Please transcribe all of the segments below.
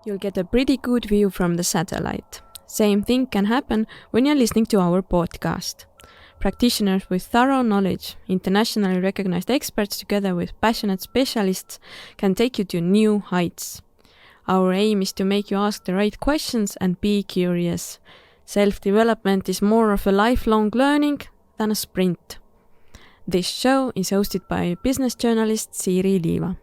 You'll get a pretty good view from the satellite. Same thing can happen when you're listening to our podcast. Practitioners with thorough knowledge, internationally recognized experts together with passionate specialists can take you to new heights. Our aim is to make you ask the right questions and be curious. Self-development is more of a lifelong learning than a sprint. This show is hosted by business journalist Siiri Liiva.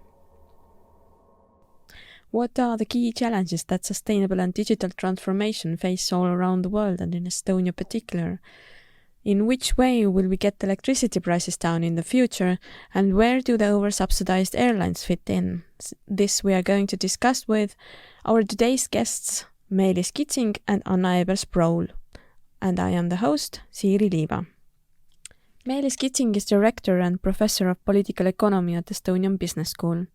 What are the key challenges that sustainable and digital transformation face all around the world and in Estonia particular? In which way will we get electricity prices down in the future, and where do the over-subsidised airlines fit in? This we are going to discuss with our today's guests, Meelis and Anna Ebers Broughel. And I am the host, Siiri Liiva. Meelis is the rector and professor of political economy at Estonian Business School.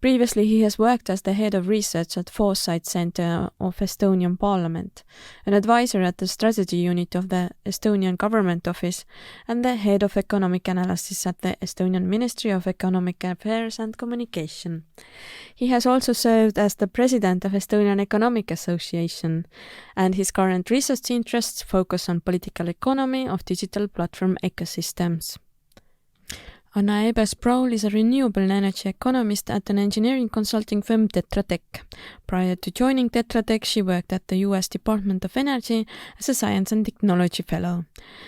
Previously, he has worked as the head of research at Foresight Center of Estonian Parliament, an advisor at the strategy unit of the Estonian Government Office, and the head of economic analysis at the Estonian Ministry of Economic Affairs and Communication. He has also served as the president of Estonian Economic Association, and his current research interests focus on political economy of digital platform ecosystems. Anna Ebers Broughel is a renewable energy economist at an engineering consulting firm Tetra. Prior to joining Tetra, she worked at the US Department of Energy as a science and technology fellow.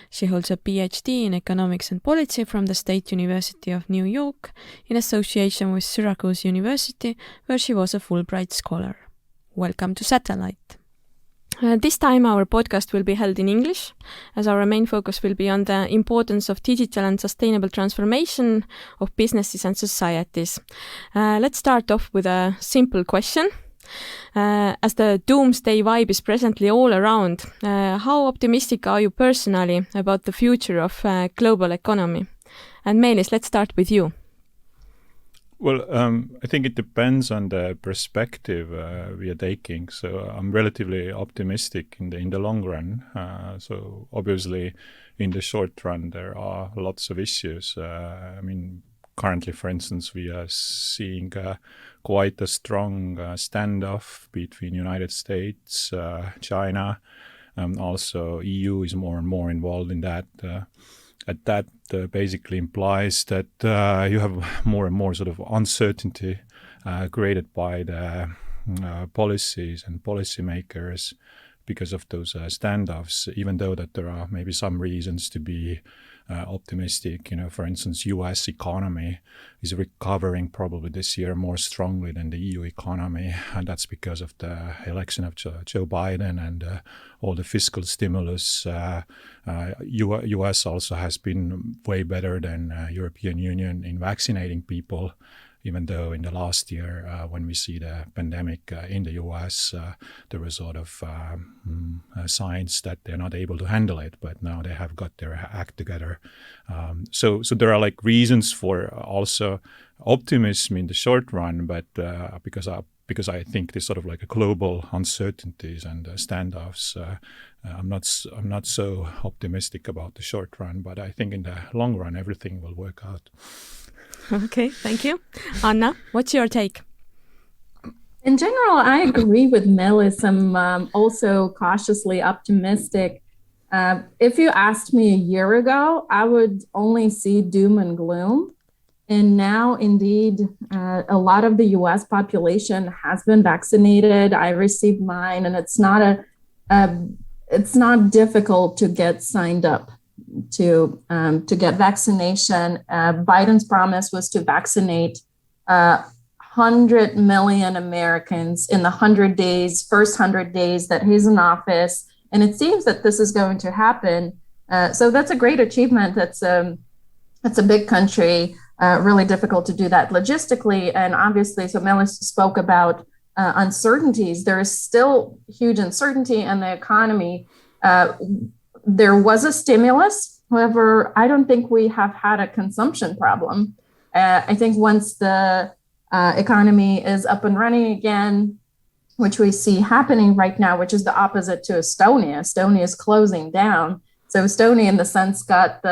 She holds a PhD in economics and policy from the State University of New York in association with Syracuse University, where she was a Fulbright scholar. Welcome to Satellite. This time our podcast will be held in English, as our main focus will be on the importance of digital and sustainable transformation of businesses and societies. Let's start off with a simple question. As the doomsday vibe is presently all around, how optimistic are you personally about the future of global economy? And Meelis, let's start with you. Well, I think it depends on the perspective we are taking. So I'm relatively optimistic in the long run. So obviously, in the short run, there are lots of issues. Currently, for instance, we are seeing quite a strong standoff between United States, China, also EU is more and more involved in that. That basically implies that you have more and more sort of uncertainty created by the policies and policymakers because of those standoffs, even though that there are maybe some reasons to be optimistic. For instance, US economy is recovering probably this year more strongly than the EU economy, and that's because of the election of Joe Biden and all the fiscal stimulus. US also has been way better than European Union in vaccinating people, even though in the last year, when we see the pandemic in the US, there was sort of signs that they're not able to handle it, but now they have got their act together. So there are like reasons for also optimism in the short run, but because I think this sort of like a global uncertainties and standoffs, I'm not so optimistic about the short run, but I think in the long run everything will work out. Okay, thank you. Anna, what's your take? In general, I agree with Meelis. I'm also cautiously optimistic. If you asked me a year ago, I would only see doom and gloom. And now, indeed, a lot of the US population has been vaccinated. I received mine, and it's not difficult to get signed up to get vaccination. Biden's promise was to vaccinate 100 million Americans in the first 100 days that he's in office. And it seems that this is going to happen. So that's a great achievement. That's a big country, really difficult to do that logistically. And obviously, so Meelis spoke about uncertainties. There is still huge uncertainty in the economy. There was a stimulus. However, I don't think we have had a consumption problem. I think once the economy is up and running again, which we see happening right now, which is the opposite to Estonia. Estonia is closing down. So Estonia, in the sense, got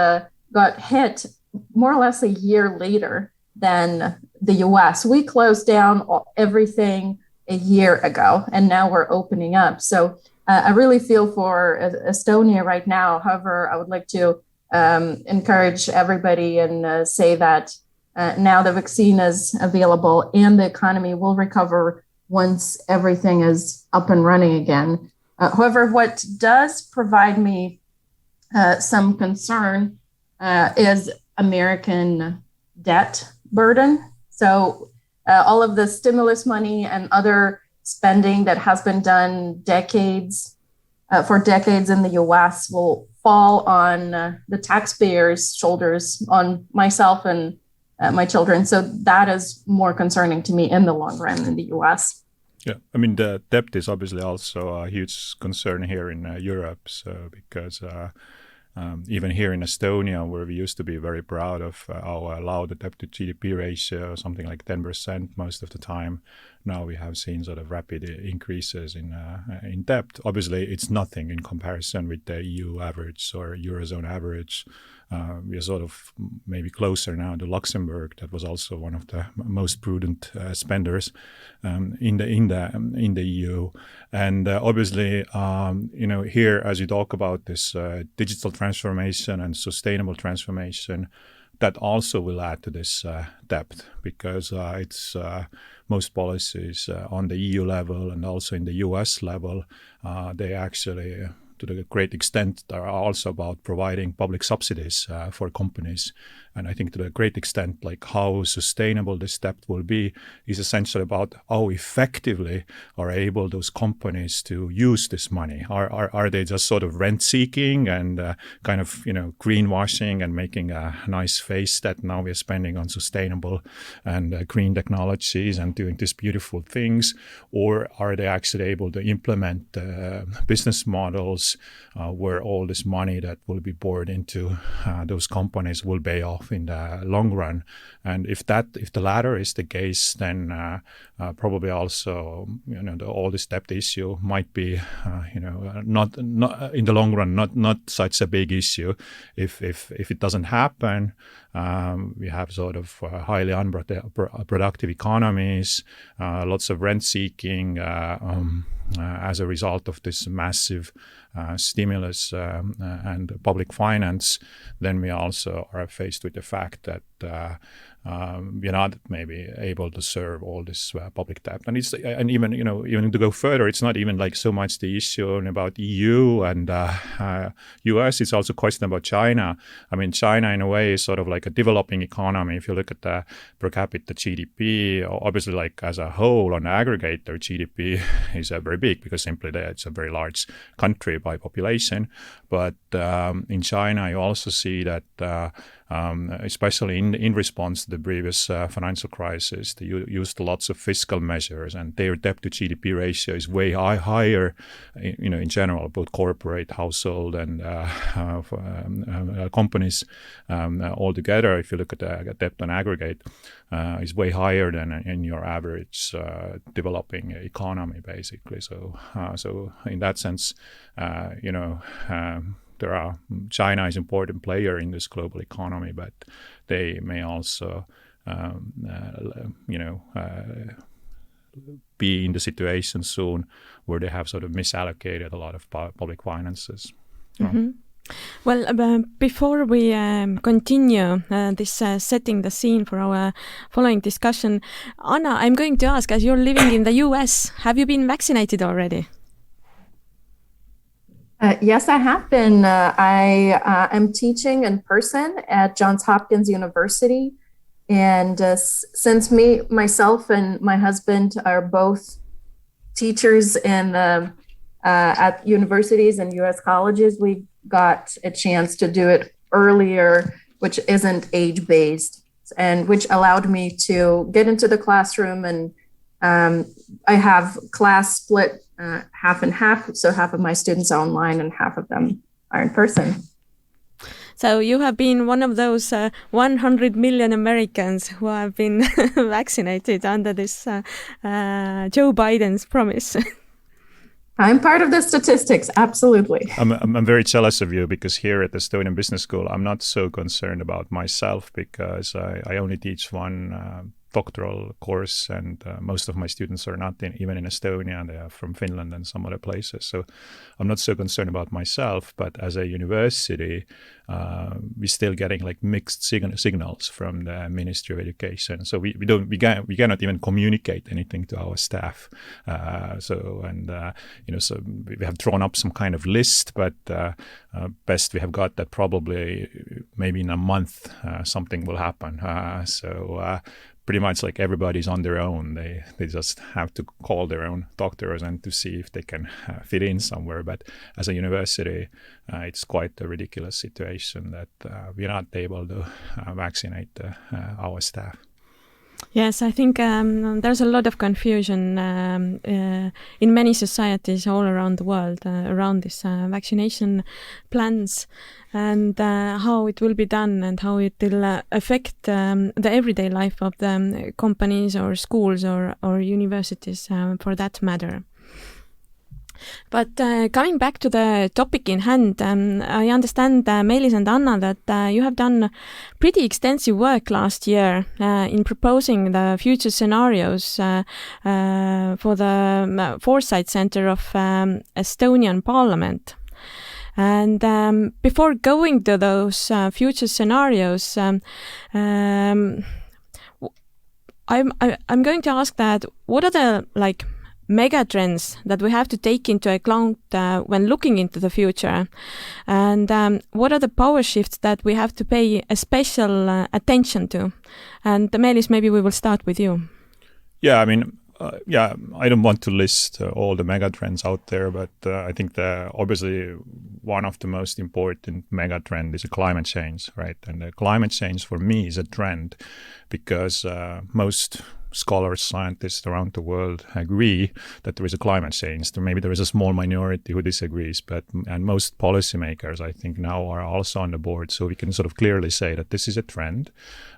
hit more or less a year later than the US. We closed down everything a year ago, and now we're opening up. So I really feel for Estonia right now. However, I would like to encourage everybody and say that now the vaccine is available and the economy will recover once everything is up and running again. However, what does provide me some concern is American debt burden. So all of the stimulus money and other spending that has been done for decades in the US will fall on the taxpayers' shoulders, on myself and my children. So that is more concerning to me in the long run in the US. Yeah, I mean, the debt is obviously also a huge concern here in Europe. So because even here in Estonia, where we used to be very proud of our low debt to GDP ratio, something like 10% most of the time, now we have seen sort of rapid increases in debt. Obviously, it's nothing in comparison with the EU average or Eurozone average. We are sort of maybe closer now to Luxembourg. That was also one of the most prudent spenders in the EU. And obviously, here as you talk about this digital transformation and sustainable transformation, that also will add to this debt, because it's most policies on the EU level and also in the US level, they actually to the great extent are also about providing public subsidies for companies. And I think to the great extent, like how sustainable this debt will be is essentially about how effectively are able those companies to use this money. Are they just sort of rent seeking and kind of, greenwashing and making a nice face that now we're spending on sustainable and green technologies and doing these beautiful things? Or are they actually able to implement business models where all this money that will be poured into those companies will pay off in the long run? And if the latter is the case, then probably also all this debt issue might be not in the long run not such a big issue. If it doesn't happen, we have sort of highly unproductive economies, lots of rent seeking as a result of this massive stimulus and public finance. Then we also are faced with the fact that we're not maybe able to serve all this public debt. And even to go further, it's not even like so much the issue about EU and US. It's also a question about China. I mean, China in a way is sort of like a developing economy. If you look at the per capita GDP, obviously like as a whole on aggregate, their GDP is very big because simply it's a very large country by population. But in China, you also see that especially in response to the previous financial crisis, they used lots of fiscal measures, and their debt to GDP ratio is way higher, in general, both corporate, household, and companies altogether. If you look at the debt on aggregate, is way higher than in your average developing economy, basically. So in that sense, China is an important player in this global economy, but they may also, be in the situation soon where they have sort of misallocated a lot of public finances. Mm-hmm. Well, before we continue setting the scene for our following discussion, Anna, I'm going to ask, as you're living in the US, have you been vaccinated already? Yes, I have been. I am teaching in person at Johns Hopkins University. And since myself and my husband are both teachers at universities and U.S. colleges, we got a chance to do it earlier, which isn't age-based, and which allowed me to get into the classroom. And I have class split half and half. So half of my students are online and half of them are in person. So you have been one of those 100 million Americans who have been vaccinated under this Joe Biden's promise. I'm part of the statistics, absolutely. I'm very jealous of you, because here at the Estonian Business School, I'm not so concerned about myself, because I only teach one doctoral course, and most of my students are not even in Estonia. They are from Finland and some other places. So I'm not so concerned about myself, but as a university, we're still getting like mixed signals from the Ministry of Education. So we cannot even communicate anything to our staff. So we have drawn up some kind of list, but best we have got that probably maybe in a month something will happen. Pretty much like everybody's on their own. They just have to call their own doctors and to see if they can fit in somewhere. But as a university, it's quite a ridiculous situation that we're not able to vaccinate our staff. Yes, I think there's a lot of confusion in many societies all around the world around this vaccination plans and how it will be done and how it will affect the everyday life of the companies or schools or universities for that matter. But coming back to the topic in hand, I understand, Meelis and Anna, that you have done pretty extensive work last year in proposing the future scenarios for the Foresight Center of Estonian Parliament. And before going to those future scenarios, I'm going to ask that what are the mega trends that we have to take into account when looking into the future, and what are the power shifts that we have to pay a special attention to? And Meelis, maybe we will start with you. Yeah, I mean, I don't want to list all the mega trends out there, but I think obviously one of the most important mega trend is climate change, right? And climate change for me is a trend because most scholars, scientists around the world agree that there is a climate change. Maybe there is a small minority who disagrees, and most policymakers, I think, now are also on the board. So we can sort of clearly say that this is a trend.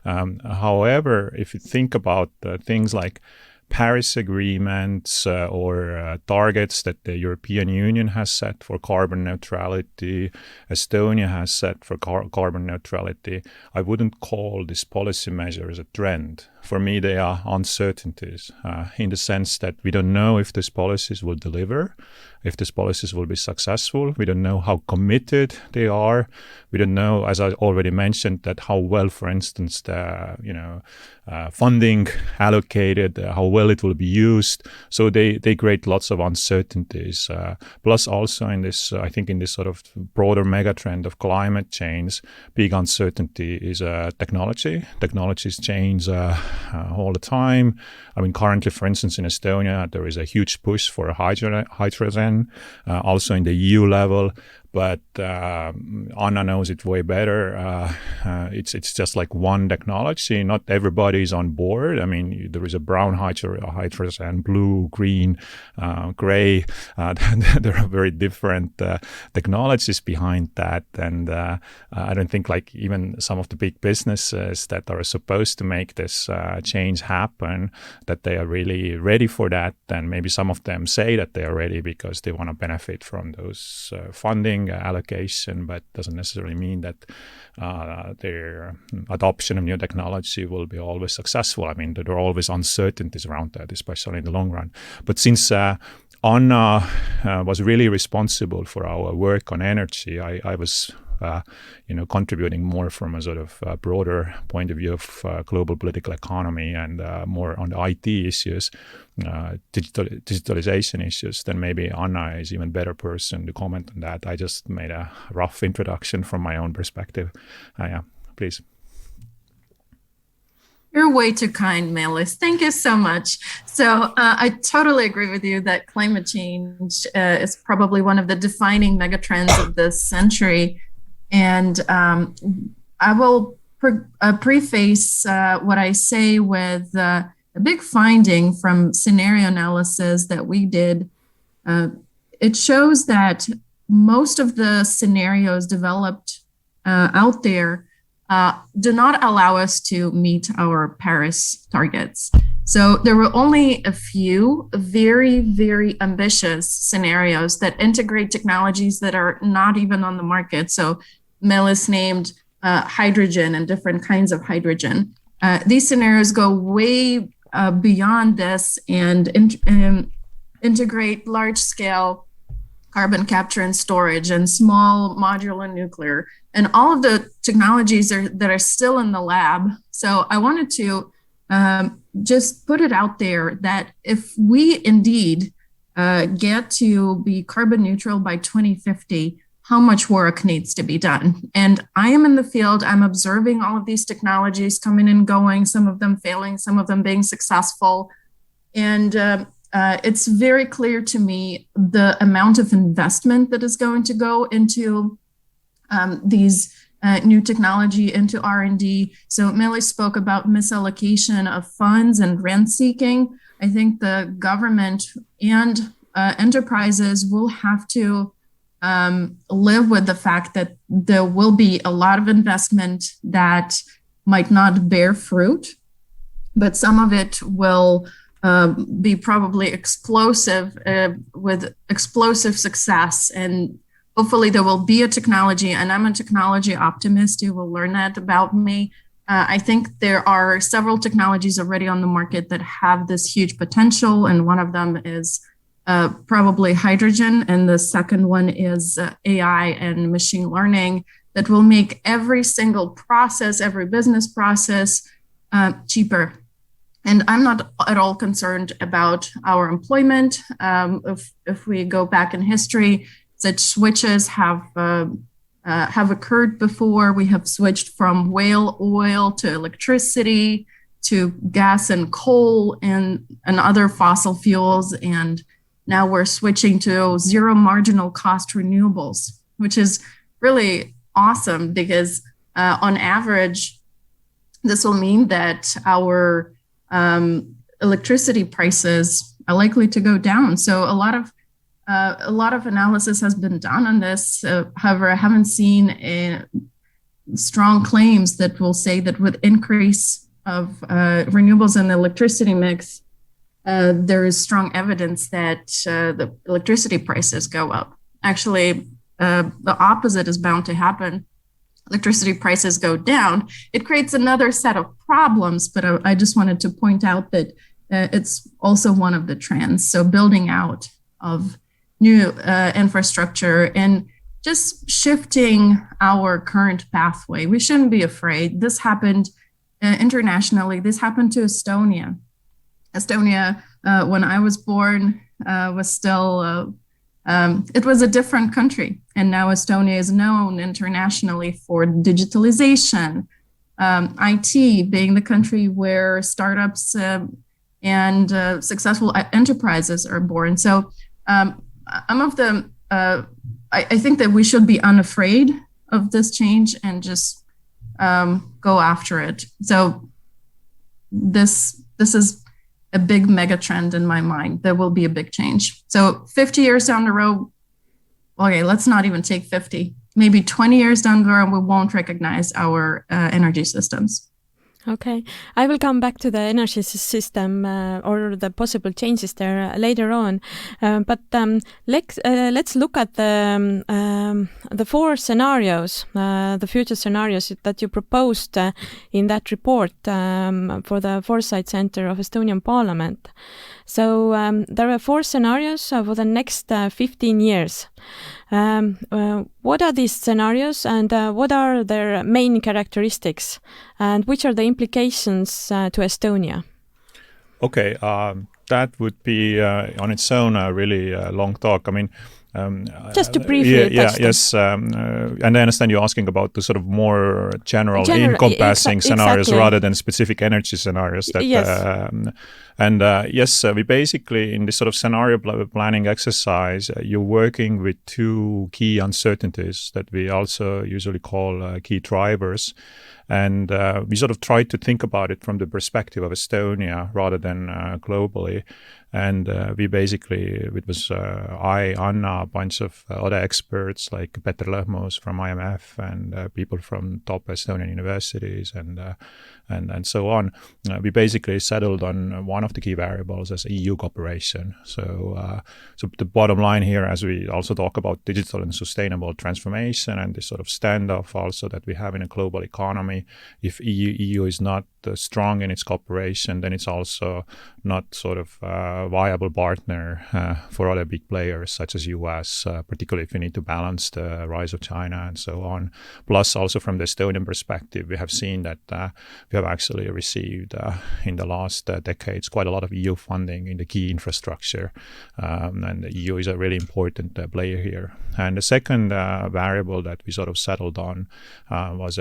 However, if you think about things like Paris agreements or targets that the European Union has set for carbon neutrality, Estonia has set for carbon neutrality, I wouldn't call this policy measure as a trend. For me, they are uncertainties in the sense that we don't know if these policies will deliver, if these policies will be successful. We don't know how committed they are. We don't know, as I already mentioned, that how well, for instance, the funding allocated, how well it will be used. So they create lots of uncertainties. Plus, also in this, I think, in this sort of broader megatrend of climate change, big uncertainty is technology. Technologies change all the time. I mean, currently, for instance, in Estonia, there is a huge push for hydrogen, also in the EU level. But Anna knows it way better. It's just like one technology. Not everybody is on board. I mean, there is a brown hydrogen, blue, green, gray. There are very different technologies behind that. And I don't think like even some of the big businesses that are supposed to make this change happen, that they are really ready for that. And maybe some of them say that they are ready because they want to benefit from those funding allocation, but doesn't necessarily mean that their adoption of new technology will be always successful. I mean, there are always uncertainties around that, especially in the long run. But since Anna was really responsible for our work on energy, I was contributing more from a sort of broader point of view of global political economy and more on the IT issues, digitalization issues, then maybe Anna is even better person to comment on that. I just made a rough introduction from my own perspective. Yeah, please. You're way too kind, Meelis. Thank you so much. So I totally agree with you that climate change is probably one of the defining megatrends of this century. And I will preface what I say with a big finding from scenario analysis that we did. It shows that most of the scenarios developed out there do not allow us to meet our Paris targets. So there were only a few very, very ambitious scenarios that integrate technologies that are not even on the market. So Meelis named hydrogen and different kinds of hydrogen. these scenarios go way beyond this and integrate large-scale carbon capture and storage and small modular nuclear and all of the technologies that are still in the lab. So I wanted to just put it out there that if we indeed get to be carbon neutral by 2050, how much work needs to be done. And I am in the field, I'm observing all of these technologies coming and going, some of them failing, some of them being successful. And it's very clear to me the amount of investment that is going to go into these new technology, into R&D. So Meelis spoke about misallocation of funds and rent seeking. I think the government and enterprises will have to live with the fact that there will be a lot of investment that might not bear fruit, but some of it will be probably explosive with explosive success. And hopefully there will be a technology, and I'm a technology optimist. You will learn that about me. I think there are several technologies already on the market that have this huge potential, and one of them is probably hydrogen, and the second one is AI and machine learning that will make every single process, every business process cheaper. And I'm not at all concerned about our employment. If we go back in history, such switches have occurred before. We have switched from whale oil to electricity to gas and coal and other fossil fuels. And now we're switching to zero marginal cost renewables, which is really awesome because on average, this will mean that our electricity prices are likely to go down. So a lot of analysis has been done on this. However, I haven't seen strong claims that will say that with increase of renewables in the electricity mix, there is strong evidence that the electricity prices go up. Actually, the opposite is bound to happen. Electricity prices go down. It creates another set of problems, but I just wanted to point out that it's also one of the trends. So building out of new infrastructure and just shifting our current pathway. We shouldn't be afraid. This happened internationally. This happened to Estonia. Estonia, when I was born, was still, it was a different country. And now Estonia is known internationally for digitalization, IT being the country where startups and successful enterprises are born. So I'm of the, I think that we should be unafraid of this change and just go after it. So this is a big mega trend in my mind. There will be a big change. So 50 years down the road, okay, let's not even take 50. Maybe 20 years down the road, we won't recognize our energy systems. Okay, I will come back to the energy system or the possible changes there later on. But let's look at the four scenarios, the future scenarios that you proposed in that report for the Foresight Center of Estonian Parliament. So there are four scenarios for the next 15 years. What are these scenarios and what are their main characteristics and which are the implications to Estonia? Okay, that would be on its own a really long talk. I mean, just to briefly touch them. Yes, and I understand you're asking about the sort of more general encompassing scenarios exactly. rather than specific energy scenarios. That, yes. Yes, we basically, in this sort of scenario planning exercise, you're working with two key uncertainties that we also usually call key drivers. And we sort of tried to think about it from the perspective of Estonia rather than globally. And we basically, it was I, Anna, a bunch of other experts like Peter Lõhmus from IMF and people from top Estonian universities and so on. We basically settled on one of the key variables as EU cooperation. So the bottom line here, as we also talk about digital and sustainable transformation and this sort of standoff also that we have in a global economy, if EU is not strong in its cooperation, then it's also not sort of a viable partner for other big players such as US, particularly if we need to balance the rise of China and so on. Plus, also from the Estonian perspective, we have seen that we have actually received in the last decades quite a lot of EU funding in the key infrastructure, and the EU is a really important player here. And the second variable that we sort of settled on was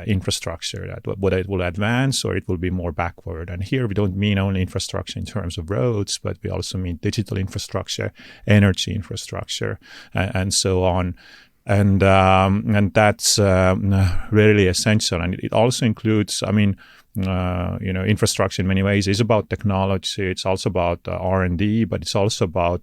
infrastructure, that whether it will advance or it will be more backward. And here we don't mean only infrastructure in terms of roads, but we also mean digital infrastructure, energy infrastructure, and so on. And that's really essential. And it also includes, infrastructure in many ways is about technology. It's also about R&D, but it's also about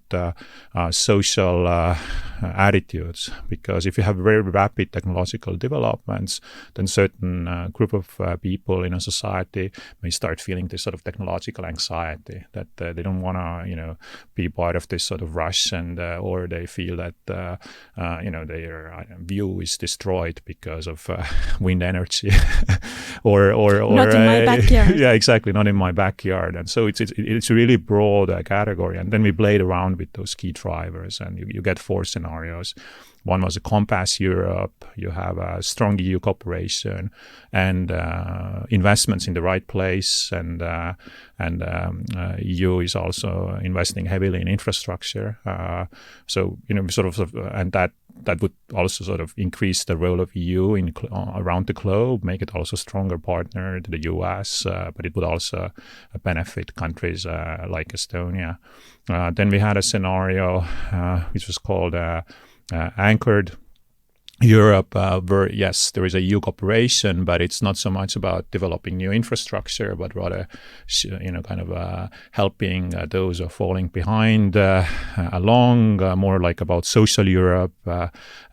social attitudes. Because if you have very rapid technological developments, then certain group of people in a society may start feeling this sort of technological anxiety that they don't want to, be part of this sort of rush, and or they feel that their view is destroyed because of wind energy, or not in my backyard. Yeah, exactly, not in my backyard. And so it's a really broad category. And then we played around with those key drivers, and you get 4 scenarios. One was a Compass Europe. You have a strong EU cooperation and investments in the right place, and EU is also investing heavily in infrastructure. And that would also sort of increase the role of EU around the globe, make it also a stronger partner to the US, but it would also benefit countries like Estonia. Then we had a scenario which was called Anchored Europe, where, yes, there is a EU cooperation, but it's not so much about developing new infrastructure, but rather, helping those who are falling behind along, more like about social Europe.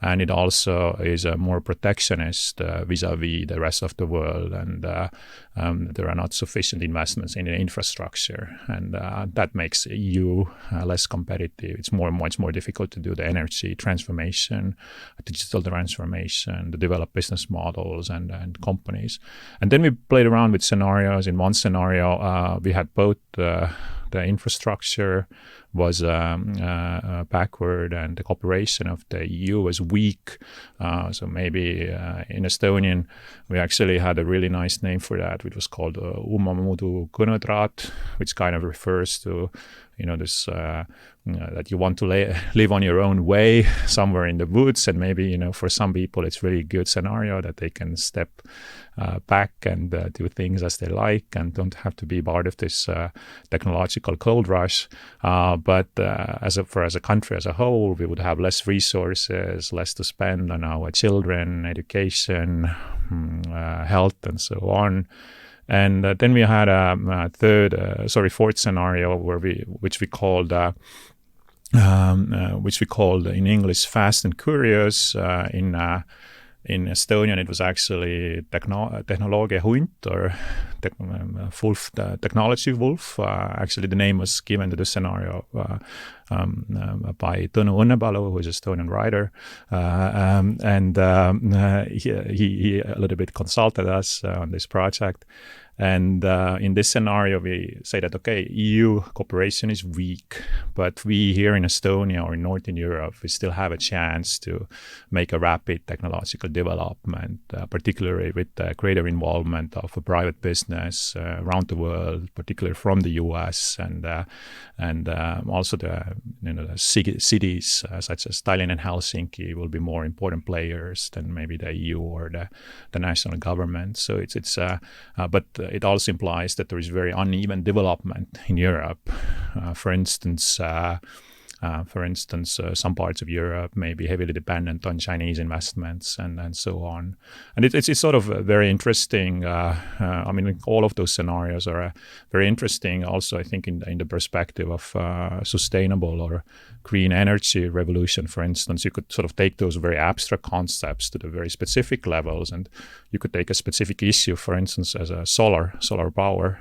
And it also is more protectionist vis-a-vis the rest of the world. And there are not sufficient investments in the infrastructure. And that makes EU less competitive. It's much more difficult to do the energy transformation, digital transformation, to develop business models and companies. And then we played around with scenarios. In one scenario, we had both the infrastructure was backward and the cooperation of the EU was weak. So maybe in Estonian, we actually had a really nice name for that, which was called Umamudu Kõnetraat, which kind of refers to this that you want to live on your own way somewhere in the woods, and maybe for some people it's really good scenario that they can step back and do things as they like and don't have to be part of this technological gold rush. But as a country as a whole, we would have less resources, less to spend on our children, education, health, and so on. And then we had a fourth scenario which we called in English Fast and Curious. In Estonian, it was actually Tehnoloogia Hunt, or Technology Wolf. Actually, the name was given to the scenario by Tõnu Õnnepalu, who is an Estonian writer. He a little bit consulted us on this project. And in this scenario, we say that, okay, EU cooperation is weak, but we here in Estonia or in Northern Europe, we still have a chance to make a rapid technological development, particularly with the greater involvement of a private business around the world, particularly from the US, and also the cities such as Tallinn and Helsinki will be more important players than maybe the EU or the national government. So but it also implies that there is very uneven development in Europe. For instance, some parts of Europe may be heavily dependent on Chinese investments and so on. And it's sort of very interesting. All of those scenarios are very interesting also, I think, in the perspective of sustainable or green energy revolution. For instance, you could sort of take those very abstract concepts to the very specific levels, and you could take a specific issue, for instance, as a solar power.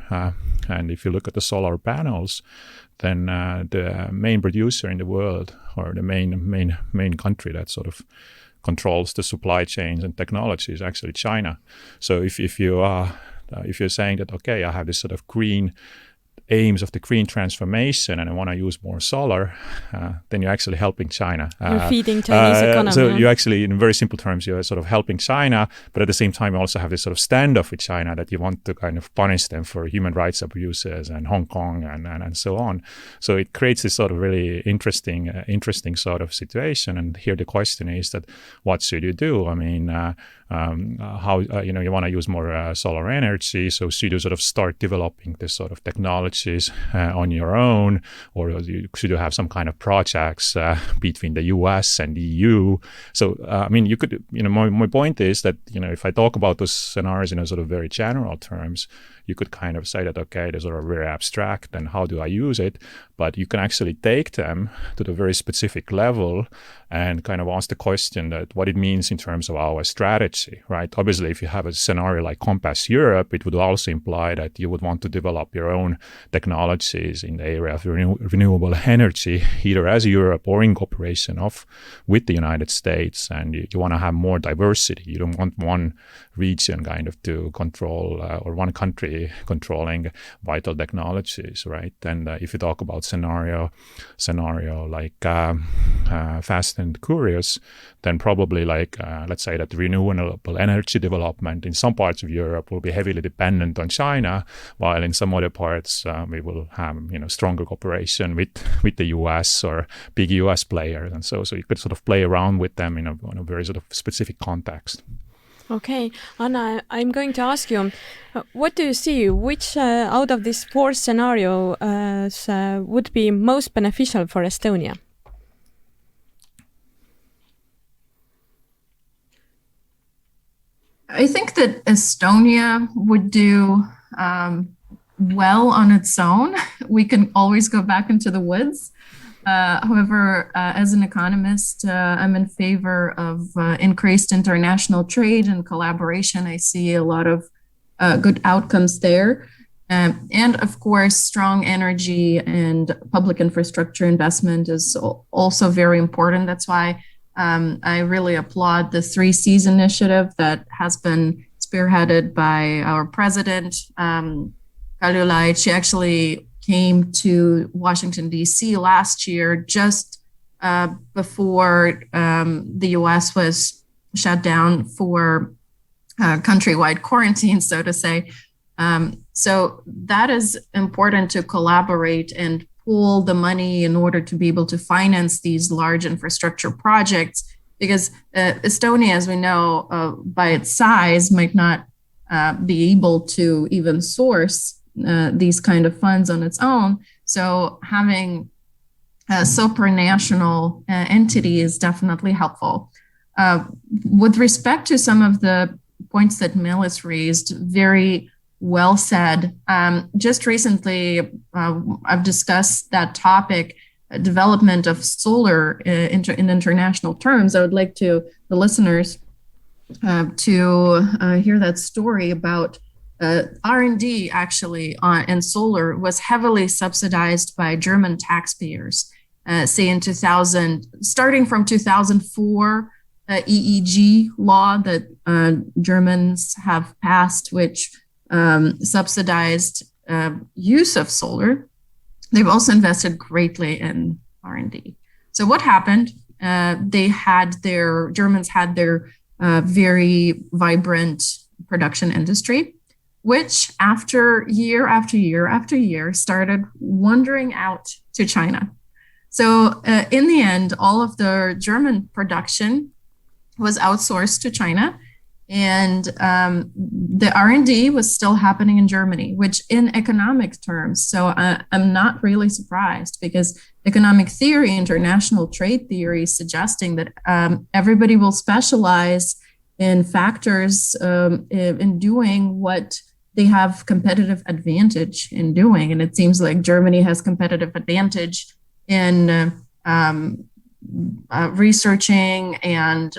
And if you look at the solar panels, then the main producer in the world, or the main country that sort of controls the supply chains and technology, is actually China. So if you If you're saying that, okay, I have this sort of green aims of the green transformation and I want to use more solar, then you're actually helping China. You're feeding Chinese economy. So you actually, in very simple terms, you're sort of helping China, but at the same time you also have this sort of standoff with China that you want to kind of punish them for human rights abuses and Hong Kong and so on. So it creates this sort of really interesting sort of situation. And here the question is that what should you do? I mean, how you want to use more solar energy, so should you sort of start developing this sort of technologies on your own, or should you have some kind of projects between the US and the EU? So I mean, you could, my point is that, if I talk about those scenarios in a sort of very general terms, you could kind of say that, okay, they're sort of very abstract and how do I use it? But you can actually take them to the very specific level and kind of ask the question that what it means in terms of our strategy, right? Obviously, if you have a scenario like Compass Europe, it would also imply that you would want to develop your own technologies in the area of renewable energy, either as Europe or in cooperation with the United States. And you want to have more diversity. You don't want one region kind of to control or one country controlling vital technologies, right? And if you talk about scenario like Fast and Curious, then probably like let's say that renewable energy development in some parts of Europe will be heavily dependent on China, while in some other parts we will have stronger cooperation with the US or big US players, and so you could sort of play around with them in a very sort of specific context. Okay, Anna, I'm going to ask you, what do you see? Which out of these four scenarios would be most beneficial for Estonia? I think that Estonia would do well on its own. We can always go back into the woods. However, as an economist, I'm in favor of increased international trade and collaboration. I see a lot of good outcomes there. And of course, strong energy and public infrastructure investment is also very important. That's why I really applaud the 3 Cs initiative that has been spearheaded by our president, Kaljulaid. She actually came to Washington, D.C. last year, just before the U.S. was shut down for countrywide quarantine, so to say. So that is important to collaborate and pool the money in order to be able to finance these large infrastructure projects, because Estonia, as we know, by its size, might not be able to even source these kind of funds on its own. So having a supranational entity is definitely helpful. With respect to some of the points that Meelis raised, very well said. Just recently, I've discussed that topic, development of solar in international terms. I would like the listeners to hear that story about R&D actually in solar was heavily subsidized by German taxpayers. Say starting from 2004, EEG law that Germans have passed, which subsidized use of solar. They've also invested greatly in R&D. So what happened? Germans had their very vibrant production industry, which after year after year after year started wandering out to China. So in the end, all of the German production was outsourced to China, and the R&D was still happening in Germany, which in economic terms, so I'm not really surprised, because economic theory, international trade theory is suggesting that everybody will specialize in factors in doing what they have competitive advantage in doing. And it seems like Germany has competitive advantage in researching and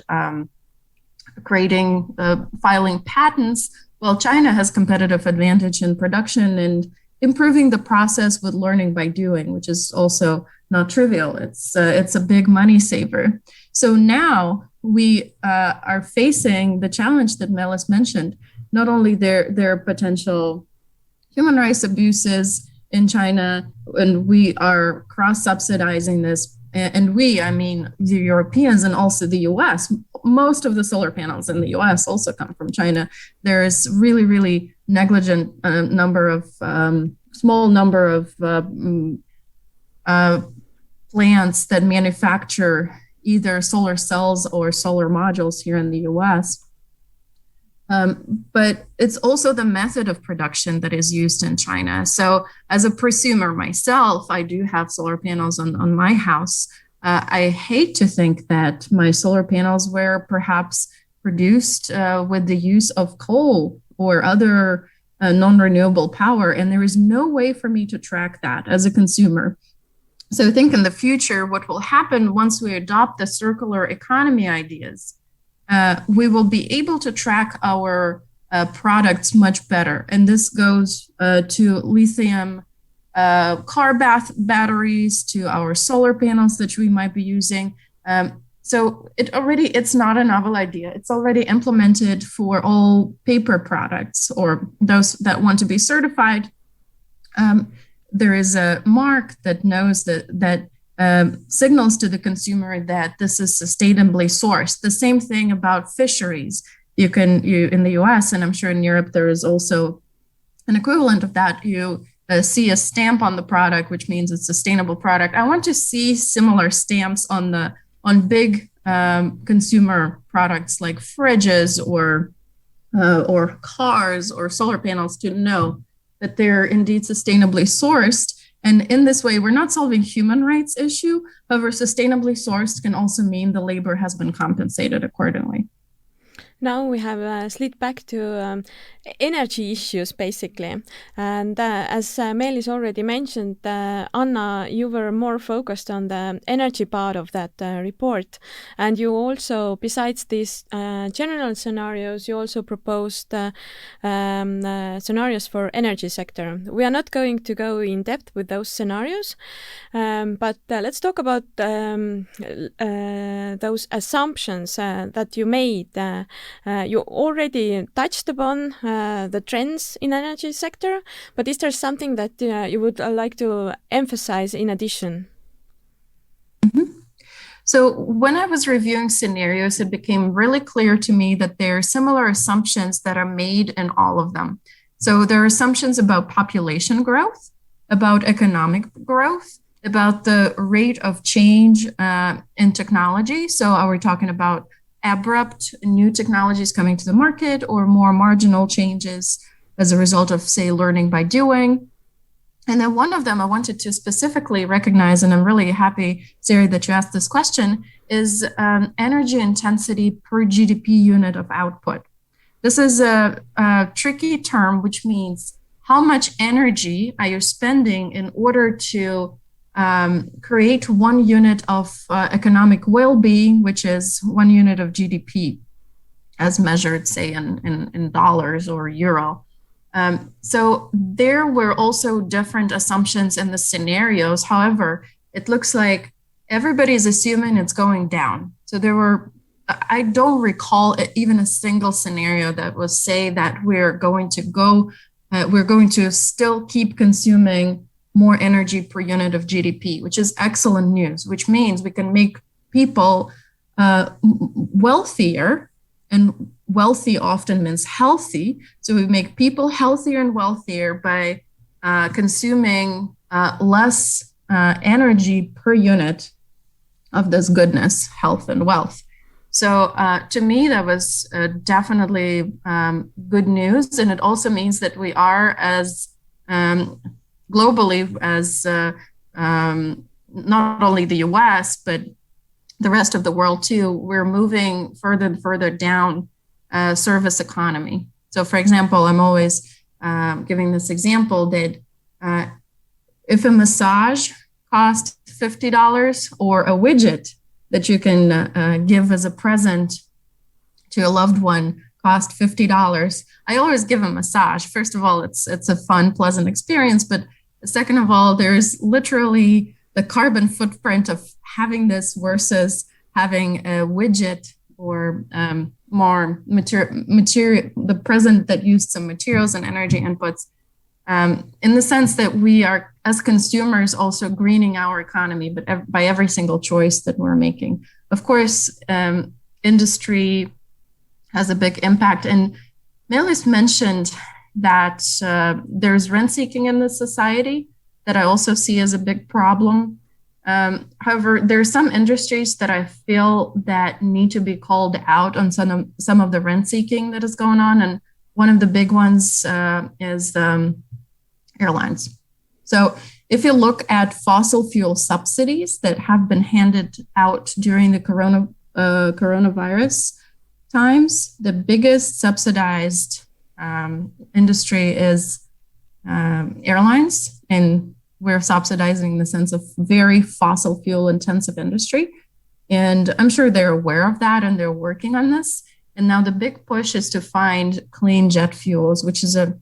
creating, filing patents, while China has competitive advantage in production and improving the process with learning by doing, which is also not trivial. It's a big money saver. So now we are facing the challenge that Meelis mentioned. not only their potential human rights abuses in China, and we are cross-subsidizing this. And we, I mean, the Europeans and also the US, most of the solar panels in the US also come from China. There is really, really negligent small number of plants that manufacture either solar cells or solar modules here in the US. But it's also the method of production that is used in China. So as a prosumer myself, I do have solar panels on my house. I hate to think that my solar panels were perhaps produced with the use of coal or other non-renewable power, and there is no way for me to track that as a consumer. So I think in the future, what will happen once we adopt the circular economy ideas, we will be able to track our products much better. And this goes to lithium car batteries, to our solar panels that we might be using. So it's not a novel idea. It's already implemented for all paper products or those that want to be certified. There is a mark that knows that signals to the consumer that this is sustainably sourced. The same thing about fisheries. You in the US, and I'm sure in Europe, there is also an equivalent of that. You see a stamp on the product, which means it's a sustainable product. I want to see similar stamps on big consumer products like fridges or cars or solar panels to know that they're indeed sustainably sourced. And in this way, we're not solving human rights issue. However, sustainably sourced can also mean the labor has been compensated accordingly. Now we have slid back to energy issues, basically. And as Meelis already mentioned, Anna, you were more focused on the energy part of that report. And you also, besides these general scenarios, you also proposed scenarios for energy sector. We are not going to go in depth with those scenarios, but let's talk about those assumptions that you made. You already touched upon the trends in energy sector, but is there something that you would like to emphasize in addition? Mm-hmm. So when I was reviewing scenarios, it became really clear to me that there are similar assumptions that are made in all of them. So there are assumptions about population growth, about economic growth, about the rate of change in technology. So are we talking about abrupt new technologies coming to the market or more marginal changes as a result of, say, learning by doing? And then one of them I wanted to specifically recognize, and I'm really happy, Sari, that you asked this question, is energy intensity per GDP unit of output. This is a tricky term, which means how much energy are you spending in order to create 1 unit of economic well-being, which is 1 unit of GDP, as measured, say, in dollars or euro. So there were also different assumptions in the scenarios. However, it looks like everybody's assuming it's going down. So I don't recall even a single scenario that will say that we're going to still keep consuming more energy per unit of GDP, which is excellent news, which means we can make people wealthier, and wealthy often means healthy. So we make people healthier and wealthier by consuming less energy per unit of this goodness, health and wealth. So to me, that was definitely good news. And it also means that we are as globally as not only the US, but the rest of the world too, we're moving further and further down service economy. So for example, I'm always giving this example that if a massage costs $50 or a widget that you can give as a present to a loved one cost $50, I always give a massage. First of all, it's a fun, pleasant experience, but second of all, there's literally the carbon footprint of having this versus having a widget or more material, the present that used some materials and energy inputs, in the sense that we are, as consumers, also greening our economy, but by every single choice that we're making. Of course, industry has a big impact. And Meelis mentioned that there's rent seeking in the society that I also see as a big problem. However, there are some industries that I feel that need to be called out on some of the rent seeking that is going on. And one of the big ones is airlines. So if you look at fossil fuel subsidies that have been handed out during the coronavirus times, the biggest subsidized industry is airlines, and we're subsidizing in the sense of very fossil fuel intensive industry. And I'm sure they're aware of that and they're working on this. And now the big push is to find clean jet fuels, which is a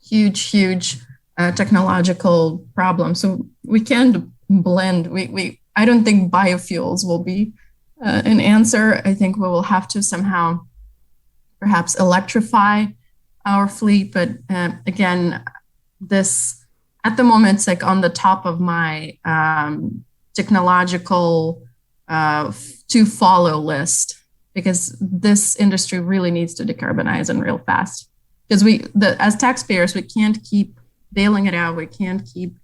huge technological problem. So we can't blend. I don't think biofuels will be an answer. I think we will have to somehow perhaps electrify our fleet. But again, this at the moment, it's like on the top of my technological to follow list, because this industry really needs to decarbonize and real fast. Because as taxpayers, we can't keep bailing it out. We can't keep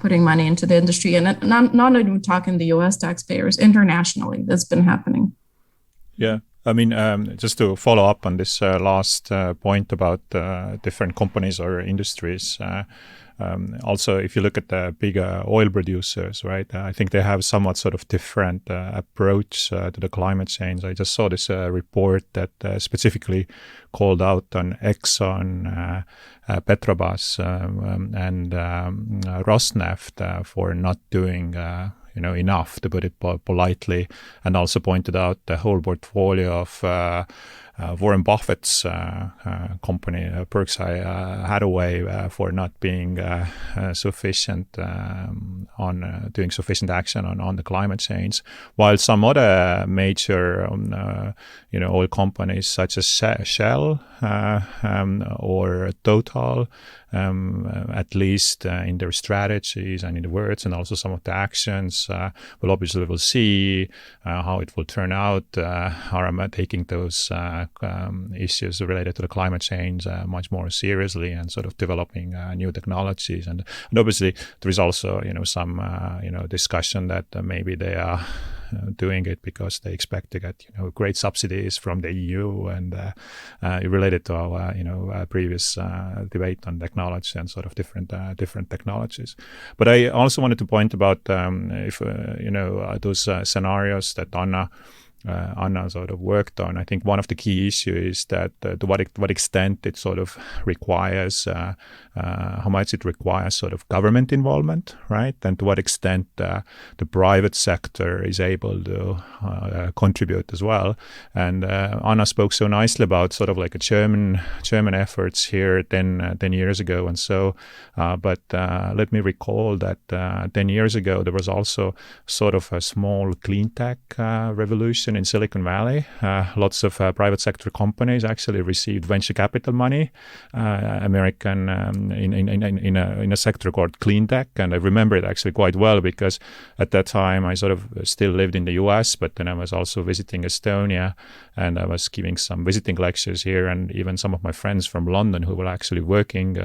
putting money into the industry. And not even talking the US taxpayers, internationally, that's been happening. Yeah. I mean, just to follow up on this last point about different companies or industries, also, if you look at the big oil producers, right, I think they have somewhat sort of different approach to the climate change. I just saw this report that specifically called out on Exxon, Petrobras, and Rosneft for not doing enough, to put it politely, and also pointed out the whole portfolio of Warren Buffett's company, Berkshire Hathaway, for not being sufficient on doing sufficient action on the climate change, while some other major oil companies such as Shell or Total, at least in their strategies and in the words and also some of the actions, we'll see how it will turn out, are taking those issues related to the climate change much more seriously and sort of developing new technologies. And obviously there is also, some, discussion that maybe they are doing it because they expect to get, great subsidies from the EU, and related to our, previous debate on technology and sort of different technologies. But I also wanted to point about if those scenarios that Anna sort of worked on. I think one of the key issues is that to what extent it sort of requires, how much it requires sort of government involvement, right? And to what extent the private sector is able to contribute as well. And Anna spoke so nicely about sort of like a German efforts here 10 years ago. And so, but let me recall that 10 years ago, there was also sort of a small clean tech revolution in Silicon Valley. Lots of private sector companies actually received venture capital money, American in a sector called clean tech. And I remember it actually quite well because at that time I sort of still lived in the US, but then I was also visiting Estonia, and I was giving some visiting lectures here, and even some of my friends from London who were actually working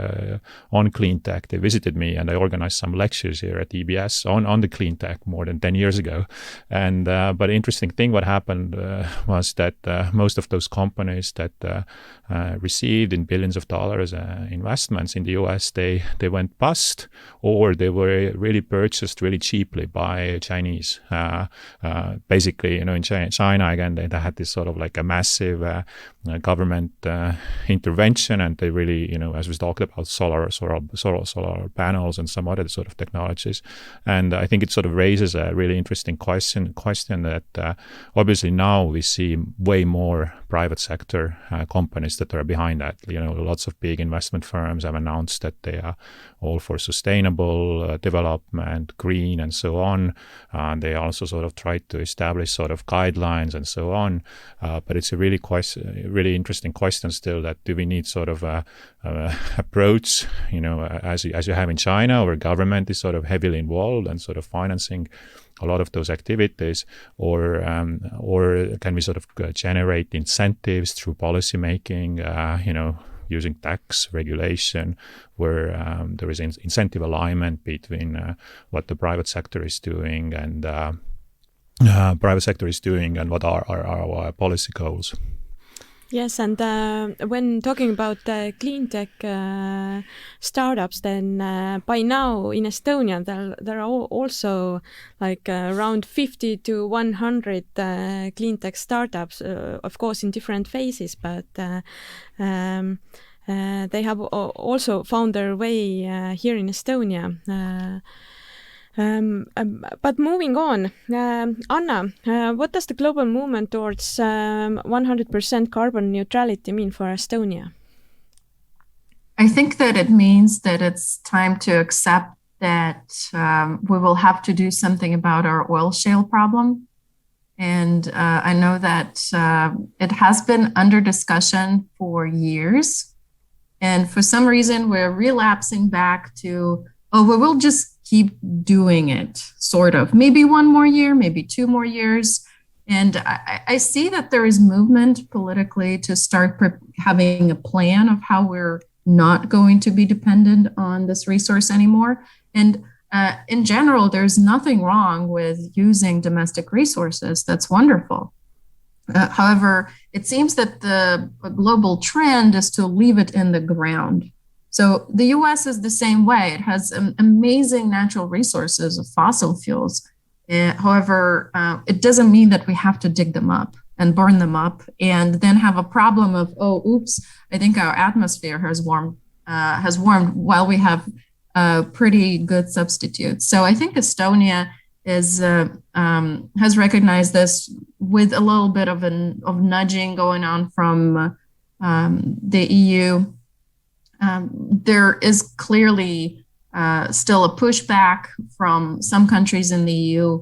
on clean tech, they visited me, and I organized some lectures here at EBS on the clean tech more than 10 years ago. And but interesting thing what happened was that most of those companies that received in billions of dollars investments in the US, they went bust, or they were really purchased really cheaply by Chinese. Basically, in China again, they had this sort of like a massive government intervention, and they really, as we talked about, solar panels and some other sort of technologies. And I think it sort of raises a really interesting question that obviously now we see way more private sector companies that are behind that. Lots of big investment firms have announced announced that they are all for sustainable development, green, and so on. They also sort of tried to establish sort of guidelines and so on. But it's a really interesting question still, that do we need sort of a approach, as you have in China, where government is sort of heavily involved and sort of financing a lot of those activities, or can we sort of generate incentives through policy making, using tax regulation, where there is incentive alignment between what the private sector is doing and what are our policy goals. Yes, and when talking about clean tech startups, then by now in Estonia there are also like around 50 to 100 clean tech startups, of course in different phases, but they have also found their way here in Estonia. But moving on, Anna, what does the global movement towards 100% carbon neutrality mean for Estonia? I think that it means that it's time to accept that we will have to do something about our oil shale problem. And I know that it has been under discussion for years. And for some reason, we're relapsing back to, we will just keep doing it, sort of. Maybe one more year, maybe 2 more years. And I see that there is movement politically to start having a plan of how we're not going to be dependent on this resource anymore. And in general, there's nothing wrong with using domestic resources. That's wonderful. However, it seems that the global trend is to leave it in the ground. So the US is the same way. It has amazing natural resources of fossil fuels. However, it doesn't mean that we have to dig them up and burn them up and then have a problem of, oops, I think our atmosphere has warmed while we have pretty good substitutes. So I think Estonia has recognized this with a little bit of nudging going on from the EU. There is clearly still a pushback from some countries in the EU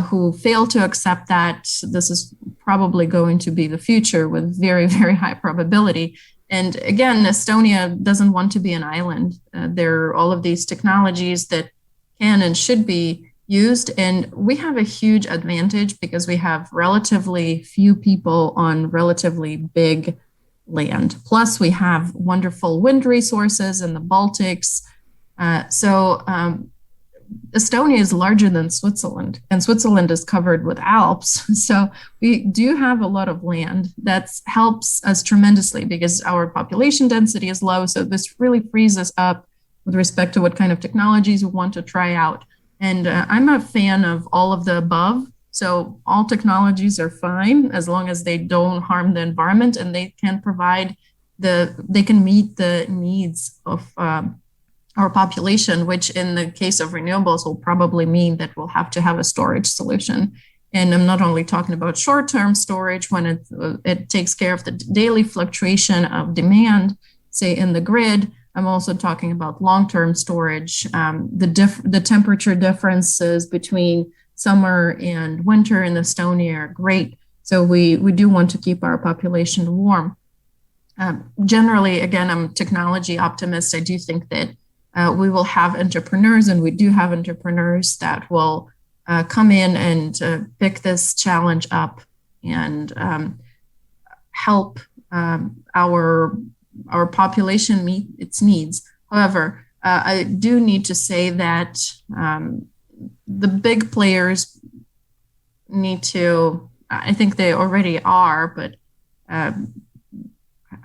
who fail to accept that this is probably going to be the future with very, very high probability. And again, Estonia doesn't want to be an island. There are all of these technologies that can and should be used. And we have a huge advantage because we have relatively few people on relatively big land. Plus, we have wonderful wind resources in the Baltics. So Estonia is larger than Switzerland, and Switzerland is covered with Alps. So we do have a lot of land that helps us tremendously because our population density is low. So this really frees us up with respect to what kind of technologies we want to try out. And I'm a fan of all of the above. So all technologies are fine as long as they don't harm the environment and they can meet the needs of our population, which in the case of renewables will probably mean that we'll have to have a storage solution. And I'm not only talking about short-term storage when it takes care of the daily fluctuation of demand, say in the grid. I'm also talking about long-term storage, the temperature differences between summer and winter in Estonia are great. So we do want to keep our population warm. Generally, again, I'm a technology optimist. I do think that we will have entrepreneurs, and we do have entrepreneurs that will come in and pick this challenge up and help our population meet its needs. However, I do need to say that the big players need to, I think they already are, but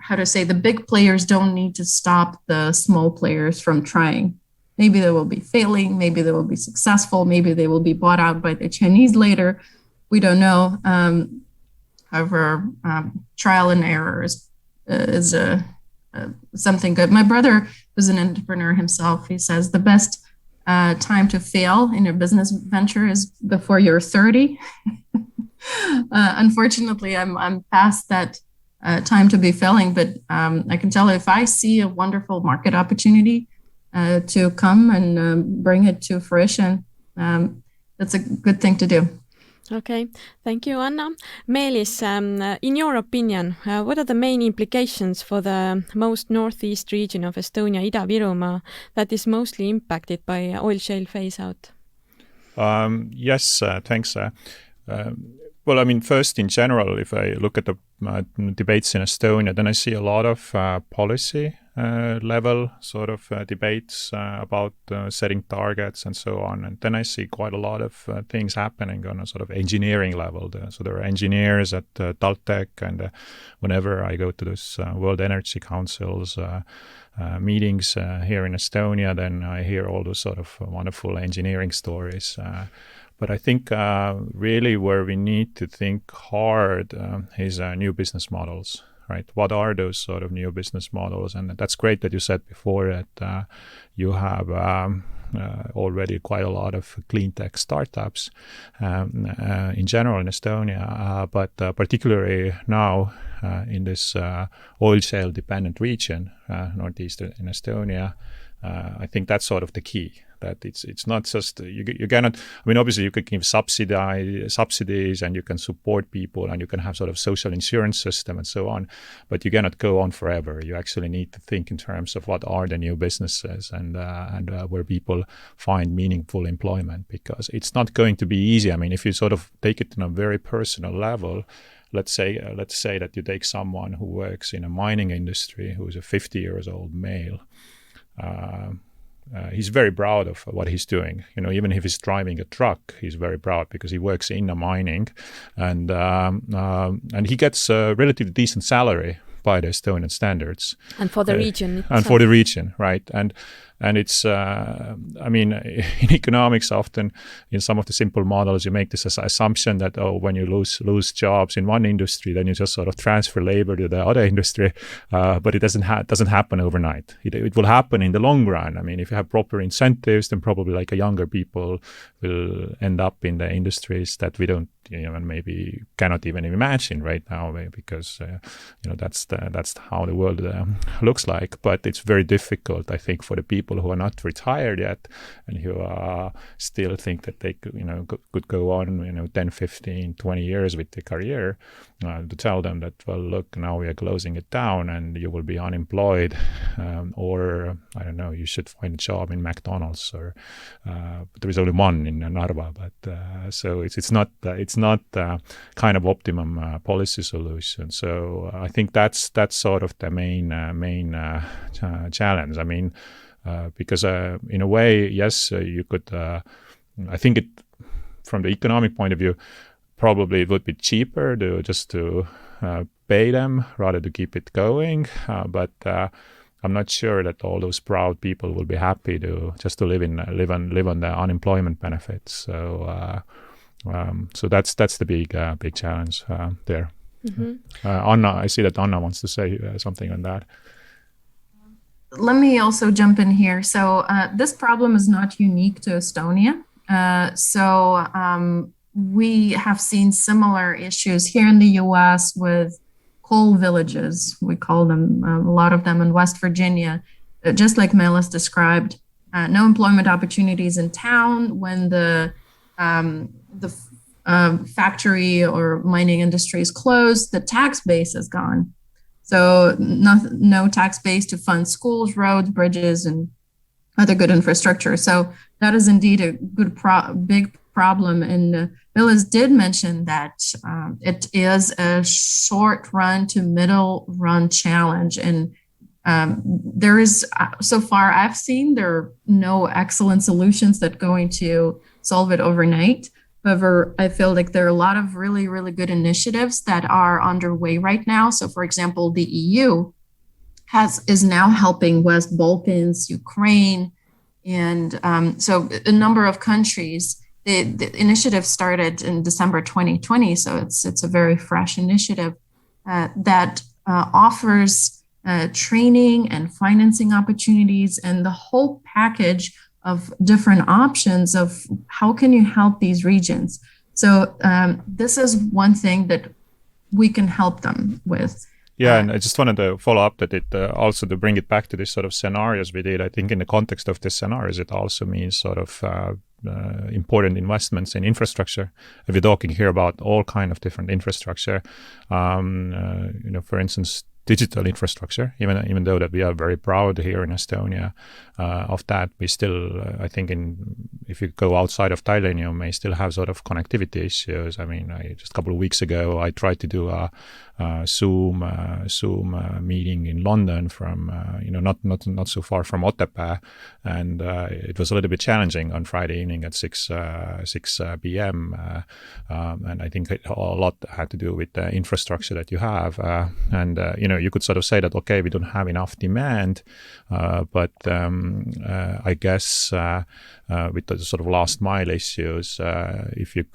the big players don't need to stop the small players from trying. Maybe they will be failing, maybe they will be successful, maybe they will be bought out by the Chinese later. We don't know. However, trial and error is something good. My brother was an entrepreneur himself. He says the best time to fail in your business venture is before you're 30. Unfortunately, I'm past that time to be filling. But I can tell you, if I see a wonderful market opportunity to come and bring it to fruition, that's a good thing to do. Okay, thank you, Anna. Meelis, in your opinion, what are the main implications for the most northeast region of Estonia, Ida-Virumaa, that is mostly impacted by oil shale phase-out? Yes, thanks. Well, I mean, first, in general, if I look at the debates in Estonia, then I see a lot of policy level sort of debates about setting targets and so on. And then I see quite a lot of things happening on a sort of engineering level. So there are engineers at Taltech, and whenever I go to those World Energy Council's meetings here in Estonia, then I hear all those sort of wonderful engineering stories. But I think really where we need to think hard is new business models, right? What are those sort of new business models? And that's great that you said before that you have already quite a lot of clean tech startups in general in Estonia, but particularly now in this oil shale dependent region, northeast in Estonia, I think that's sort of the key. That it's not just you cannot. I mean, obviously you could give subsidies and you can support people and you can have sort of social insurance system and so on, but you cannot go on forever. You actually need to think in terms of what are the new businesses and where people find meaningful employment, because it's not going to be easy. I mean, if you sort of take it on a very personal level. Let's say that you take someone who works in a mining industry who is a 50 years old male. He's very proud of what he's doing. You know, even if he's driving a truck, he's very proud because he works in the mining, and he gets a relatively decent salary by the Estonian standards. And for the region. And for the region, right? And it's, I mean, in economics, often in some of the simple models, you make this assumption that, when you lose jobs in one industry, then you just sort of transfer labor to the other industry. But it doesn't happen overnight. It will happen in the long run. I mean, if you have proper incentives, then probably like a younger people will end up in the industries that we don't, and maybe cannot even imagine right now, because that's how the world looks like. But it's very difficult, I think, for the people who are not retired yet and who still think that they could go on 10, 15, 20 years with their career, to tell them that, well, look, now we are closing it down and you will be unemployed, or I don't know, you should find a job in McDonald's, or but there is only one in Narva. But so it's not kind of optimum policy solution. So I think that's sort of the main challenge. I mean, because in a way, yes, you could. I think it, from the economic point of view, probably it would be cheaper to pay them rather to keep it going. But I'm not sure that all those proud people will be happy to live on the unemployment benefits. So that's the big challenge there. Mm-hmm. Anna, I see that Anna wants to say something on that. Let me also jump in here. So this problem is not unique to Estonia. We have seen similar issues here in the US with coal villages. We call them, a lot of them in West Virginia, just like Meelis described. No employment opportunities in town. When the factory or mining industry is closed, the tax base is gone. So no tax base to fund schools, roads, bridges, and other good infrastructure. So that is indeed a big problem. And Meelis did mention that it is a short run to middle run challenge. And there is, so far I've seen, there are no excellent solutions that are going to solve it overnight. However, I feel like there are a lot of really, really good initiatives that are underway right now. So, for example, the EU is now helping West Balkans, Ukraine, and so a number of countries. The initiative started in December 2020, so it's a very fresh initiative that offers training and financing opportunities and the whole package of different options of how can you help these regions. So this is one thing that we can help them with. Yeah, and I just wanted to follow up that it also to bring it back to this sort of scenarios we did. I think in the context of the scenarios, it also means sort of important investments in infrastructure. If we're talking here about all kind of different infrastructure, for instance, digital infrastructure, even though that we are very proud here in Estonia of that, we still, I think, if you go outside of Tallinn, you may still have sort of connectivity issues. I mean, just a couple of weeks ago, I tried to do a Zoom meeting in London from not so far from Otepää, and it was a little bit challenging on Friday evening at 6 p.m. And I think a lot had to do with the infrastructure that you have, and you could sort of say that okay, we don't have enough demand, but I guess with the sort of last mile issues, if you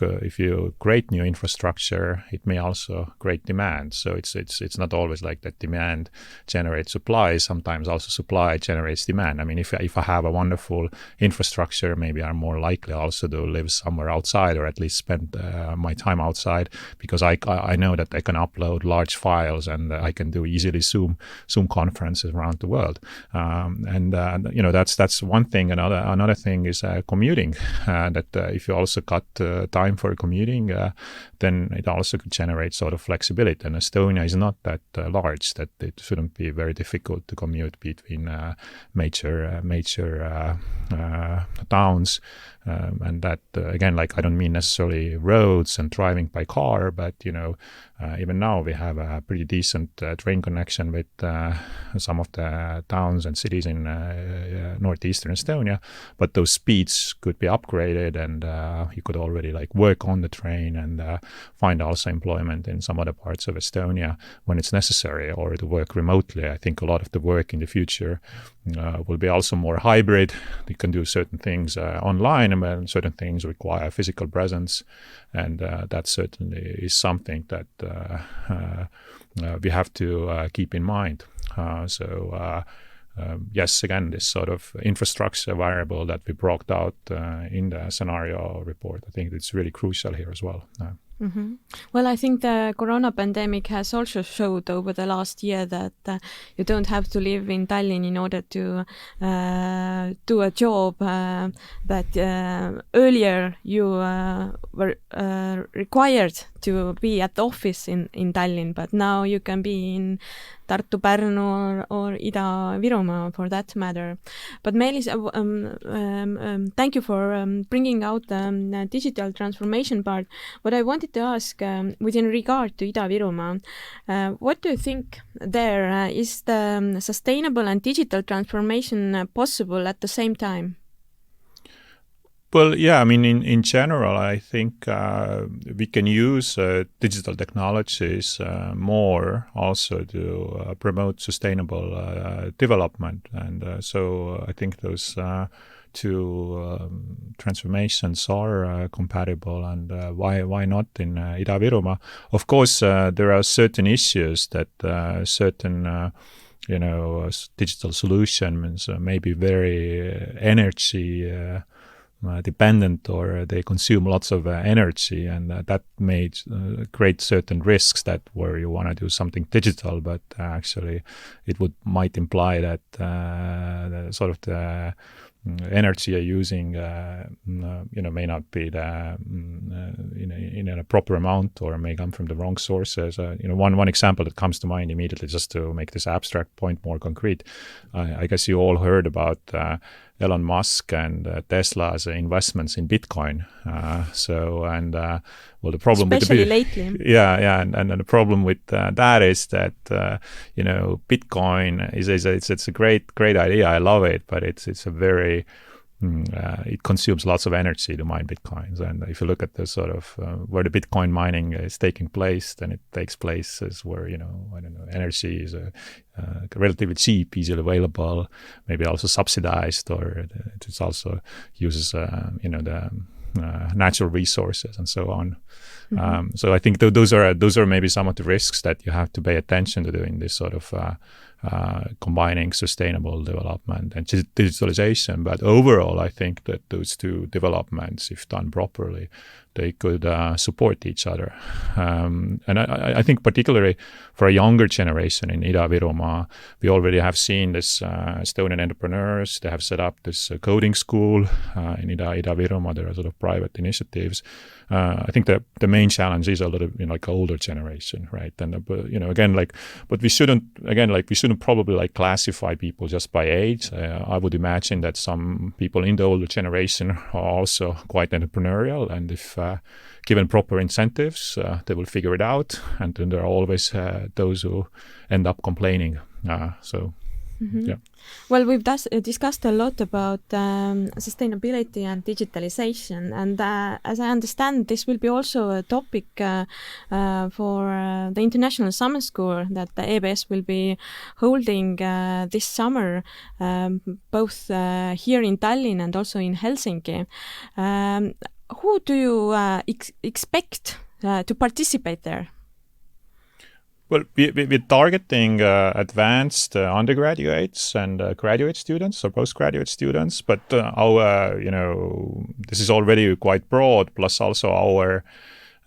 create new infrastructure, it may also create demand. So it's not always like that demand generates supply. Sometimes also supply generates demand. I mean, if I have a wonderful infrastructure, maybe I'm more likely also to live somewhere outside, or at least spend my time outside, because I know that I can upload large files and I can do easily Zoom conferences around the world. That's one thing. Another thing is commuting. That if you also cut time for commuting, then it also could generate sort of flexibility. And Estonia is not that large that it shouldn't be very difficult to commute between major towns. And that again, like, I don't mean necessarily roads and driving by car, but even now we have a pretty decent train connection with some of the towns and cities in northeastern Estonia, but those speeds could be upgraded, and you could already like work on the train and find also employment in some other parts of Estonia when it's necessary, or to work remotely. I think a lot of the work in the future will be also more hybrid. You can do certain things online, and certain things require physical presence, and that certainly is something that we have to keep in mind. Yes, again, this sort of infrastructure variable that we brought out in the scenario report, I think it's really crucial here as well. Mm-hmm. Well, I think the corona pandemic has also showed over the last year that you don't have to live in Tallinn in order to do a job that earlier you were required to be at the office in Tallinn, but now you can be in Tartu, Pärnu or Ida-Virumaa for that matter. But Meelis, thank you for bringing out the digital transformation part. What I wanted to ask within regard to Ida-Virumaa, what do you think there? Is the sustainable and digital transformation possible at the same time? Well, yeah, I mean, in general, I think we can use digital technologies more also to promote sustainable development. And so I think those two transformations are compatible, and why not in Ida-Virumaa? Of course, there are certain issues that certain digital solutions may be very energy dependent, or they consume lots of energy, and that may create certain risks that where you want to do something digital, but actually it might imply that the energy you're using may not be in a proper amount, or may come from the wrong sources. One example that comes to mind immediately, just to make this abstract point more concrete, I guess you all heard about Elon Musk and Tesla's investments in Bitcoin. The problem especially with lately. And the problem with that is that Bitcoin it's a great idea. I love it, but it's a very it consumes lots of energy to mine Bitcoins. And if you look at the sort of where the Bitcoin mining is taking place, then it takes places where, energy is relatively cheap, easily available, maybe also subsidized, or it also uses, the natural resources and so on. Mm-hmm. So I think those are maybe some of the risks that you have to pay attention to in this sort of combining sustainable development and digitalization. But overall, I think that those two developments, if done properly, they could support each other. And I think particularly for a younger generation in Ida-Virumaa, we already have seen this Estonian entrepreneurs. They have set up this coding school in Ida-Virumaa. There are sort of private initiatives. I think that the main challenge is a little, like older generation, right? And again, but we shouldn't probably classify people just by age. I would imagine that some people in the older generation are also quite entrepreneurial, and if given proper incentives, they will figure it out. And then there are always those who end up complaining. Yeah. Well, we've discussed a lot about sustainability and digitalization, and as I understand, this will be also a topic for the International Summer School that the EBS will be holding this summer, both here in Tallinn and also in Helsinki. Who do you expect to participate there? Well, we're targeting advanced undergraduates and graduate students or postgraduate students, but this is already quite broad. Plus, also our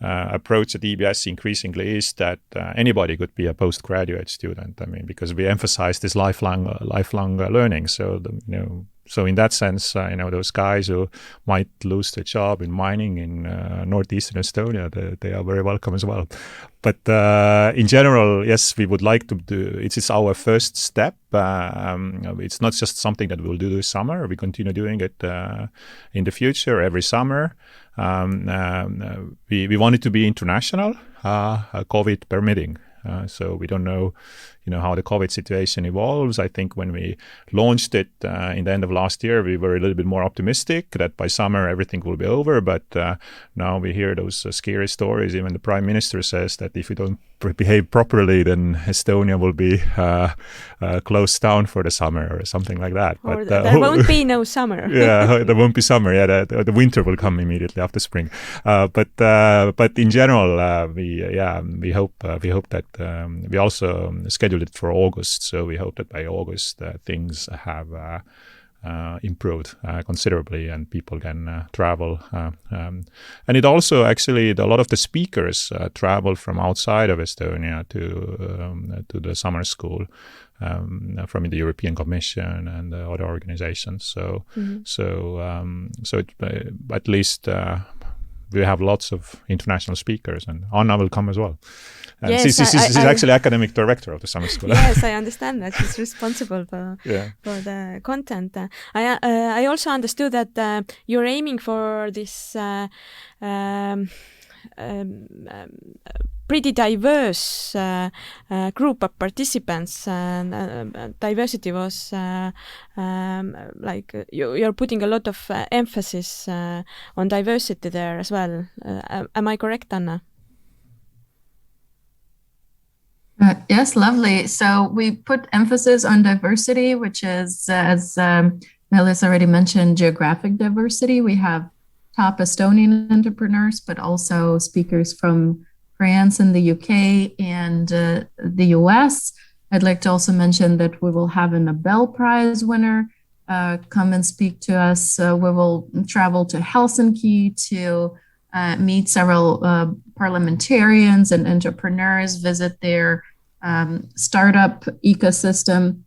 approach at EBS increasingly is that anybody could be a postgraduate student. I mean, because we emphasize this lifelong learning. So So in that sense, those guys who might lose their job in mining in northeastern Estonia, they are very welcome as well. But in general, yes, we would like to do. It's our first step. It's not just something that we'll do this summer. We continue doing it in the future every summer. We want it to be international, COVID permitting. So we don't know, how the COVID situation evolves. I think when we launched it in the end of last year, we were a little bit more optimistic that by summer everything will be over. But now we hear those scary stories. Even the Prime Minister says that if we don't behave properly, then Estonia will be closed down for the summer or something like that. Or but there won't be no summer. Yeah, there won't be summer. Yeah, the winter will come immediately after spring. But in general, we hope that we also scheduled it for August. So we hope that by August things have improved considerably and people can travel. And it also actually, a lot of the speakers travel from outside of Estonia to the summer school from the European Commission and other organizations. So at least we have lots of international speakers, and Anna will come as well. Yes, she's actually academic director of the summer school. Yes, I understand that she's responsible for the content. I also understood that you're aiming for this pretty diverse group of participants, and diversity was you're putting a lot of emphasis on diversity there as well. Am I correct, Anna? Yes, lovely. So we put emphasis on diversity, which is, as Meelis already mentioned, geographic diversity. We have top Estonian entrepreneurs, but also speakers from France and the UK and the US. I'd like to also mention that we will have a Nobel Prize winner come and speak to us. We will travel to Helsinki to meet several parliamentarians and entrepreneurs, visit their startup ecosystem.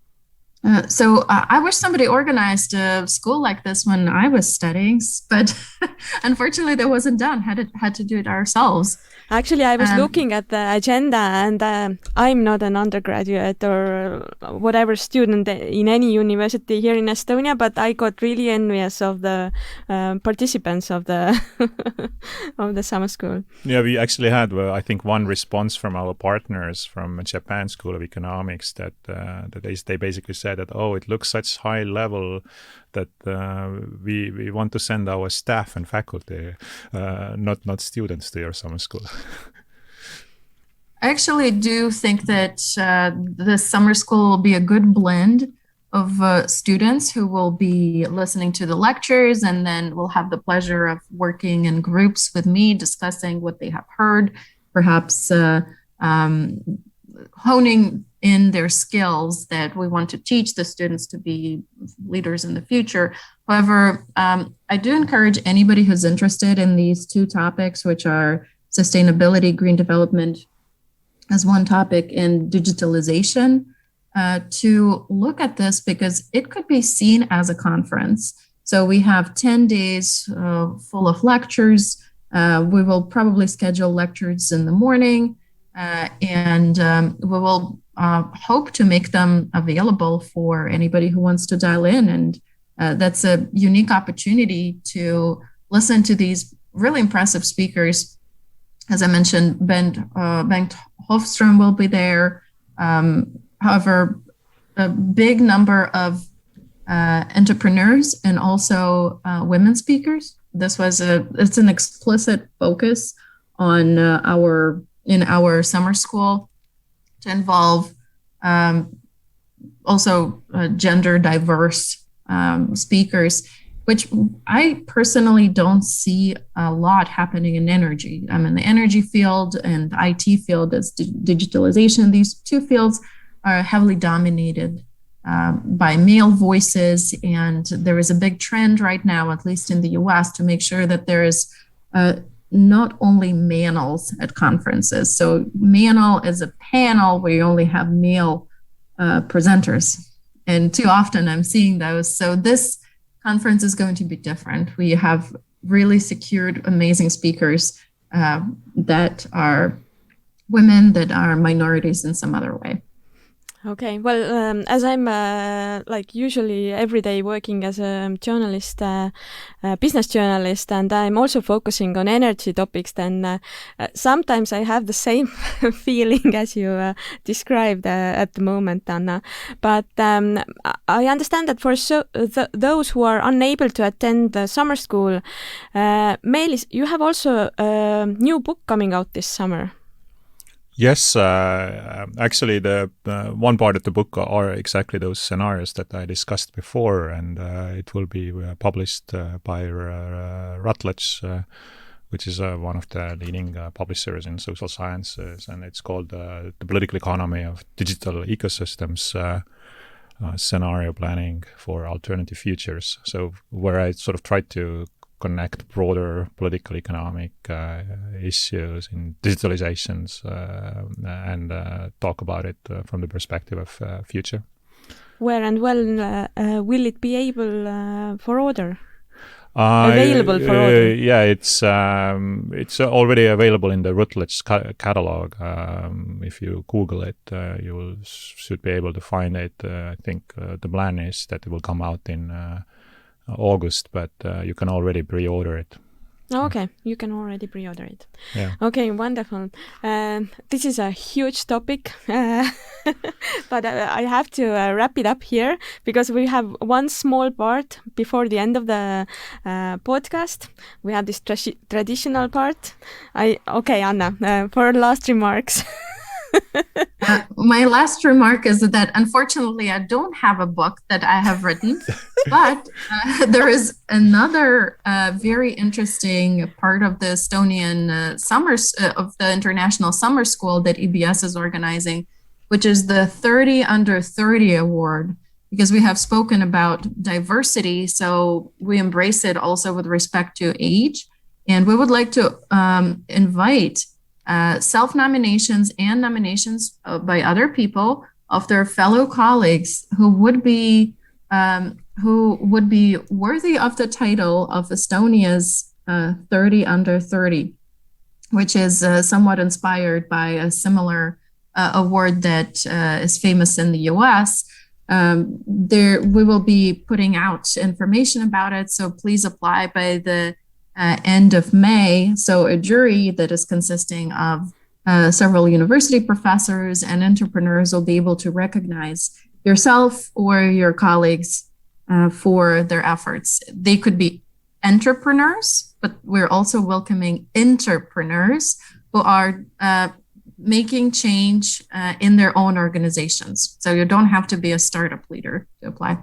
So I wish somebody organized a school like this when I was studying, but unfortunately that wasn't done. Had to do it ourselves. Actually, I was looking at the agenda, and I'm not an undergraduate or whatever student in any university here in Estonia, but I got really envious of the participants of the of the summer school. Yeah, we actually had, I think, one response from our partners from Japan School of Economics that they basically said that, it looks such high level that we want to send our staff and faculty, not students, to your summer school. I actually do think that the summer school will be a good blend of students who will be listening to the lectures and then will have the pleasure of working in groups with me, discussing what they have heard, perhaps honing in their skills that we want to teach the students to be leaders in the future. However, I do encourage anybody who's interested in these two topics, which are sustainability, green development as one topic, and digitalization, to look at this, because it could be seen as a conference. So we have 10 days full of lectures. We will probably schedule lectures in the morning, and we will hope to make them available for anybody who wants to dial in. And that's a unique opportunity to listen to these really impressive speakers. As I mentioned, Bengt Hofström will be there. However, a big number of entrepreneurs and also women speakers. It's an explicit focus on in our summer school to involve also gender diverse speakers, which I personally don't see a lot happening in energy. I'm in the energy field and the IT field as digitalization. These two fields are heavily dominated by male voices, and there is a big trend right now, at least in the US, to make sure that there is not only manels at conferences. So manel is a panel where you only have male presenters, and too often I'm seeing those. So this conference is going to be different. We have really secured amazing speakers that are women, that are minorities in some other way. Okay, well, as I'm like usually every day working as a journalist, business journalist, and I'm also focusing on energy topics, then sometimes I have the same feeling as you described at the moment, Anna. But I understand that for those who are unable to attend the summer school, Meelis, you have also a new book coming out this summer. Yes, actually, the one part of the book are exactly those scenarios that I discussed before, and it will be published by Routledge, which is one of the leading publishers in social sciences, and it's called The Political Economy of Digital Ecosystems, Scenario Planning for Alternative Futures. So where I sort of tried to connect broader political economic issues in digitalizations and talk about it from the perspective of future. Where and when will it be able for order? Available for order? Yeah, it's already available in the Routledge catalog. If you Google it, you should be able to find it. I think the plan is that it will come out in August, but you can already pre-order it. Okay, you can already pre-order it. Yeah. Okay, wonderful. This is a huge topic, but I have to wrap it up here because we have one small part before the end of the podcast. We have this traditional part. Okay, Anna, for last remarks. My last remark is that unfortunately I don't have a book that I have written, but there is another very interesting part of the Estonian of the International Summer School that EBS is organizing, which is the 30 Under 30 Award, because we have spoken about diversity, so we embrace it also with respect to age, and we would like to invite self-nominations and nominations by other people of their fellow colleagues who would be worthy of the title of Estonia's 30 Under 30, which is somewhat inspired by a similar award that is famous in the US. We will be putting out information about it, so please apply by the end of May. So a jury that is consisting of several university professors and entrepreneurs will be able to recognize yourself or your colleagues for their efforts. They could be entrepreneurs, but we're also welcoming entrepreneurs who are making change in their own organizations. So you don't have to be a startup leader to apply.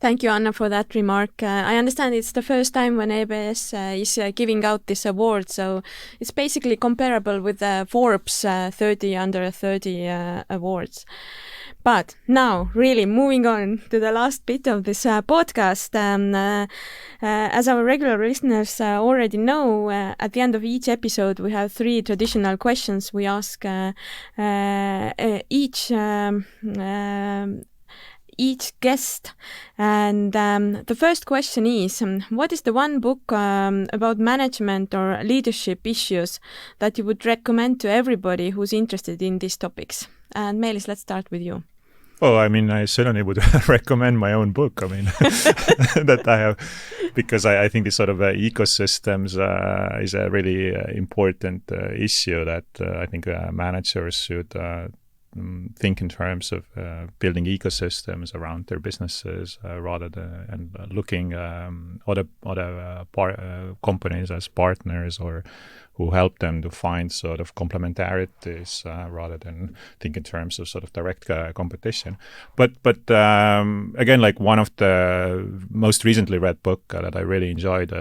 Thank you, Anna, for that remark. I understand it's the first time when ABS is giving out this award, so it's basically comparable with the Forbes 30 under 30 awards. But now, really moving on to the last bit of this podcast, as our regular listeners already know, at the end of each episode we have 3 traditional questions we ask each guest. And the first question is, what is the one book about management or leadership issues that you would recommend to everybody who's interested in these topics? And Meelis, let's start with you. Oh, I mean, I certainly would recommend my own book. I mean, that I have, because I think this sort of ecosystems is a really important issue that I think managers should think in terms of building ecosystems around their businesses rather than and looking other companies as partners or who help them to find sort of complementarities rather than think in terms of sort of direct competition. But again, like one of the most recently read book that I really enjoyed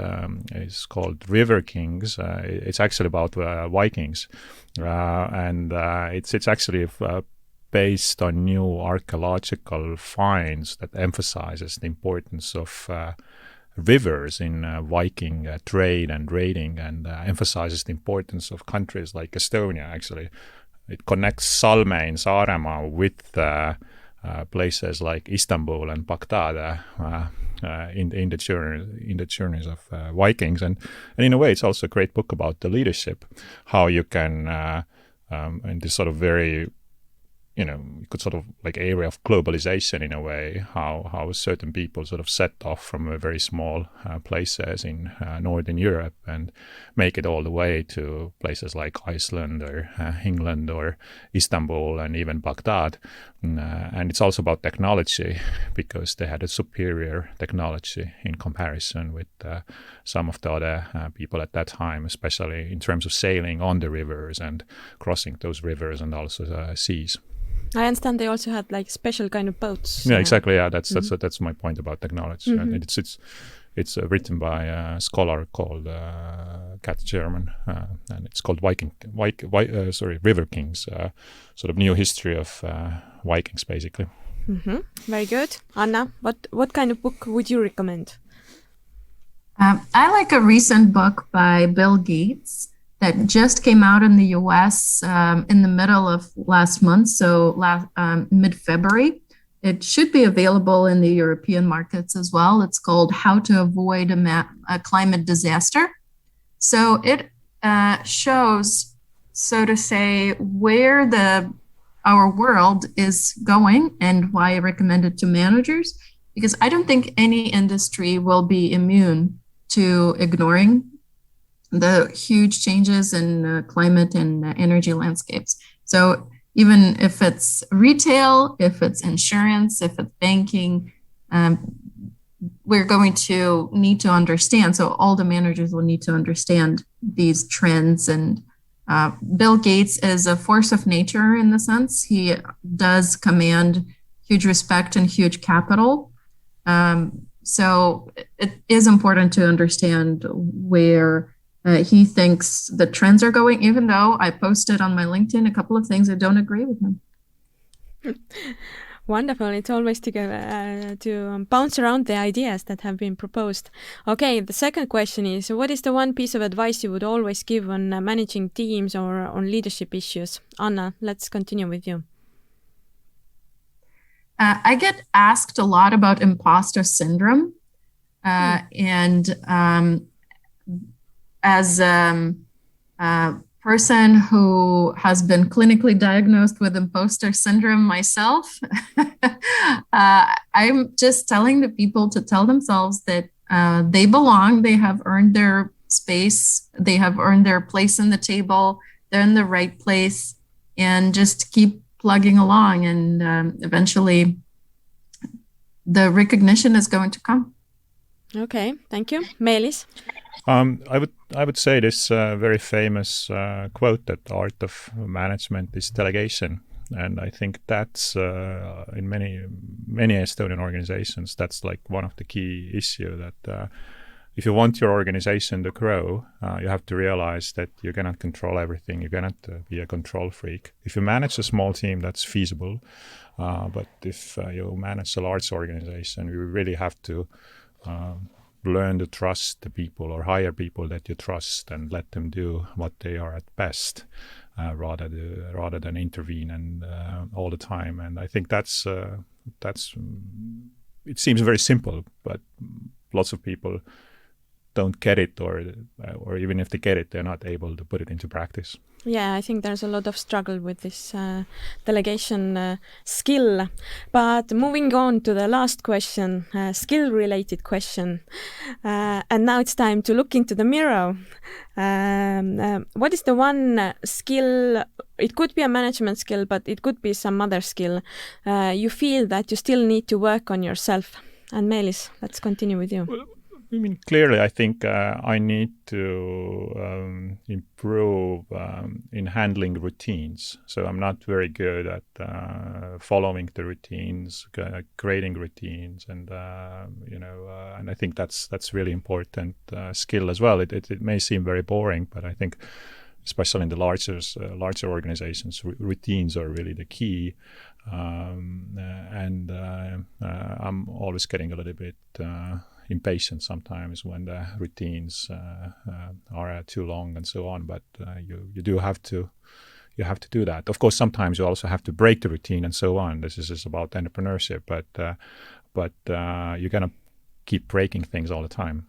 is called River Kings. It's actually about Vikings. And it's actually based on new archaeological finds that emphasizes the importance of rivers in Viking trade and raiding, and emphasizes the importance of countries like Estonia. Actually, it connects Salme in Saaremaa with places like Istanbul and Baghdad in the journeys of Vikings, and in a way, it's also a great book about the leadership, how you can in this sort of very, you could sort of like area of globalization in a way, how certain people sort of set off from very small places in Northern Europe and make it all the way to places like Iceland or England or Istanbul and even Baghdad. And it's also about technology, because they had a superior technology in comparison with some of the other people at that time, especially in terms of sailing on the rivers and crossing those rivers and also seas. I understand they also had like special kind of boats. Yeah, exactly. Yeah, that's my point about technology. Mm-hmm. It's written by a scholar called Kat German, and it's called River Kings, sort of new history of Vikings, basically. Mm-hmm. Very good, Anna. What kind of book would you recommend? I like a recent book by Bill Gates that just came out in the US in the middle of last month, so mid-February. It should be available in the European markets as well. It's called How to Avoid a Climate Disaster. So it shows, so to say, where our world is going and why I recommend it to managers, because I don't think any industry will be immune to ignoring the huge changes in climate and energy landscapes. So even if it's retail, if it's insurance, if it's banking, we're going to need to understand. So all the managers will need to understand these trends. And Bill Gates is a force of nature in the sense. He does command huge respect and huge capital. So it is important to understand where he thinks the trends are going, even though I posted on my LinkedIn a couple of things that don't agree with him. Wonderful. It's always to bounce around the ideas that have been proposed. Okay, the second question is, what is the one piece of advice you would always give on managing teams or on leadership issues? Anna, let's continue with you. I get asked a lot about imposter syndrome. And as a person who has been clinically diagnosed with imposter syndrome myself, I'm just telling the people to tell themselves that they belong, they have earned their space, they have earned their place in the table, they're in the right place, and just keep plugging along, and eventually the recognition is going to come. Okay, thank you. Meelis? I would say this very famous quote that art of management is delegation. And I think that's in many Estonian organizations, that's like one of the key issue that if you want your organization to grow, you have to realize that you cannot control everything. You cannot be a control freak. If you manage a small team, that's feasible. But if you manage a large organization, you really have to learn to trust the people or hire people that you trust and let them do what they are at best, rather than intervene and all the time. And I think that's it seems very simple, but lots of people don't get it, or even if they get it, they're not able to put it into practice. Yeah, I think there's a lot of struggle with this delegation skill. But moving on to the last question, skill-related question. And now it's time to look into the mirror. What is the one skill, it could be a management skill, but it could be some other skill, you feel that you still need to work on yourself? And Meelis, let's continue with you. Well, I mean, clearly, I think I need to improve in handling routines. So I'm not very good at following the routines, creating routines, and and I think that's really important skill as well. It may seem very boring, but I think, especially in the larger organizations, routines are really the key. And I'm always getting a little bit impatient sometimes when the routines are too long and so on. But you do have to do that. Of course, sometimes you also have to break the routine and so on. This is about entrepreneurship, but you're gonna keep breaking things all the time.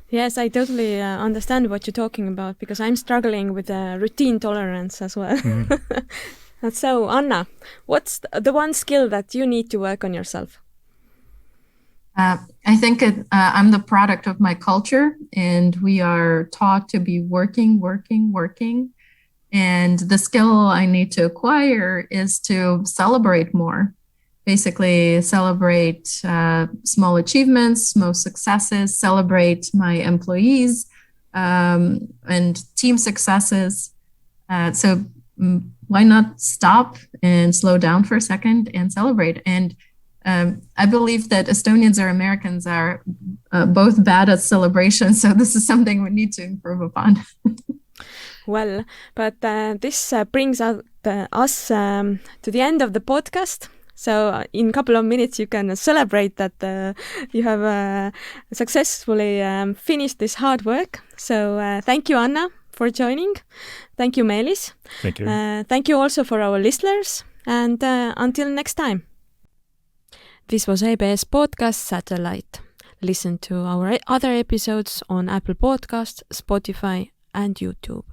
Yes, I totally understand what you're talking about, because I'm struggling with routine tolerance as well. And so, Anna, what's the one skill that you need to work on yourself? I think I'm the product of my culture, and we are taught to be working. And the skill I need to acquire is to celebrate more. Basically, celebrate small achievements, small successes, celebrate my employees and team successes. So why not stop and slow down for a second and celebrate? And I believe that Estonians or Americans are both bad at celebration, so this is something we need to improve upon. Well, but this brings us to the end of the podcast. So in a couple of minutes you can celebrate that you have successfully finished this hard work. So thank you, Anna, for joining. Thank you, Meelis. Thank you. Thank you also for our listeners. And until next time. This was EBS Podcast Satelliit. Listen to our other episodes on Apple Podcasts, Spotify and YouTube.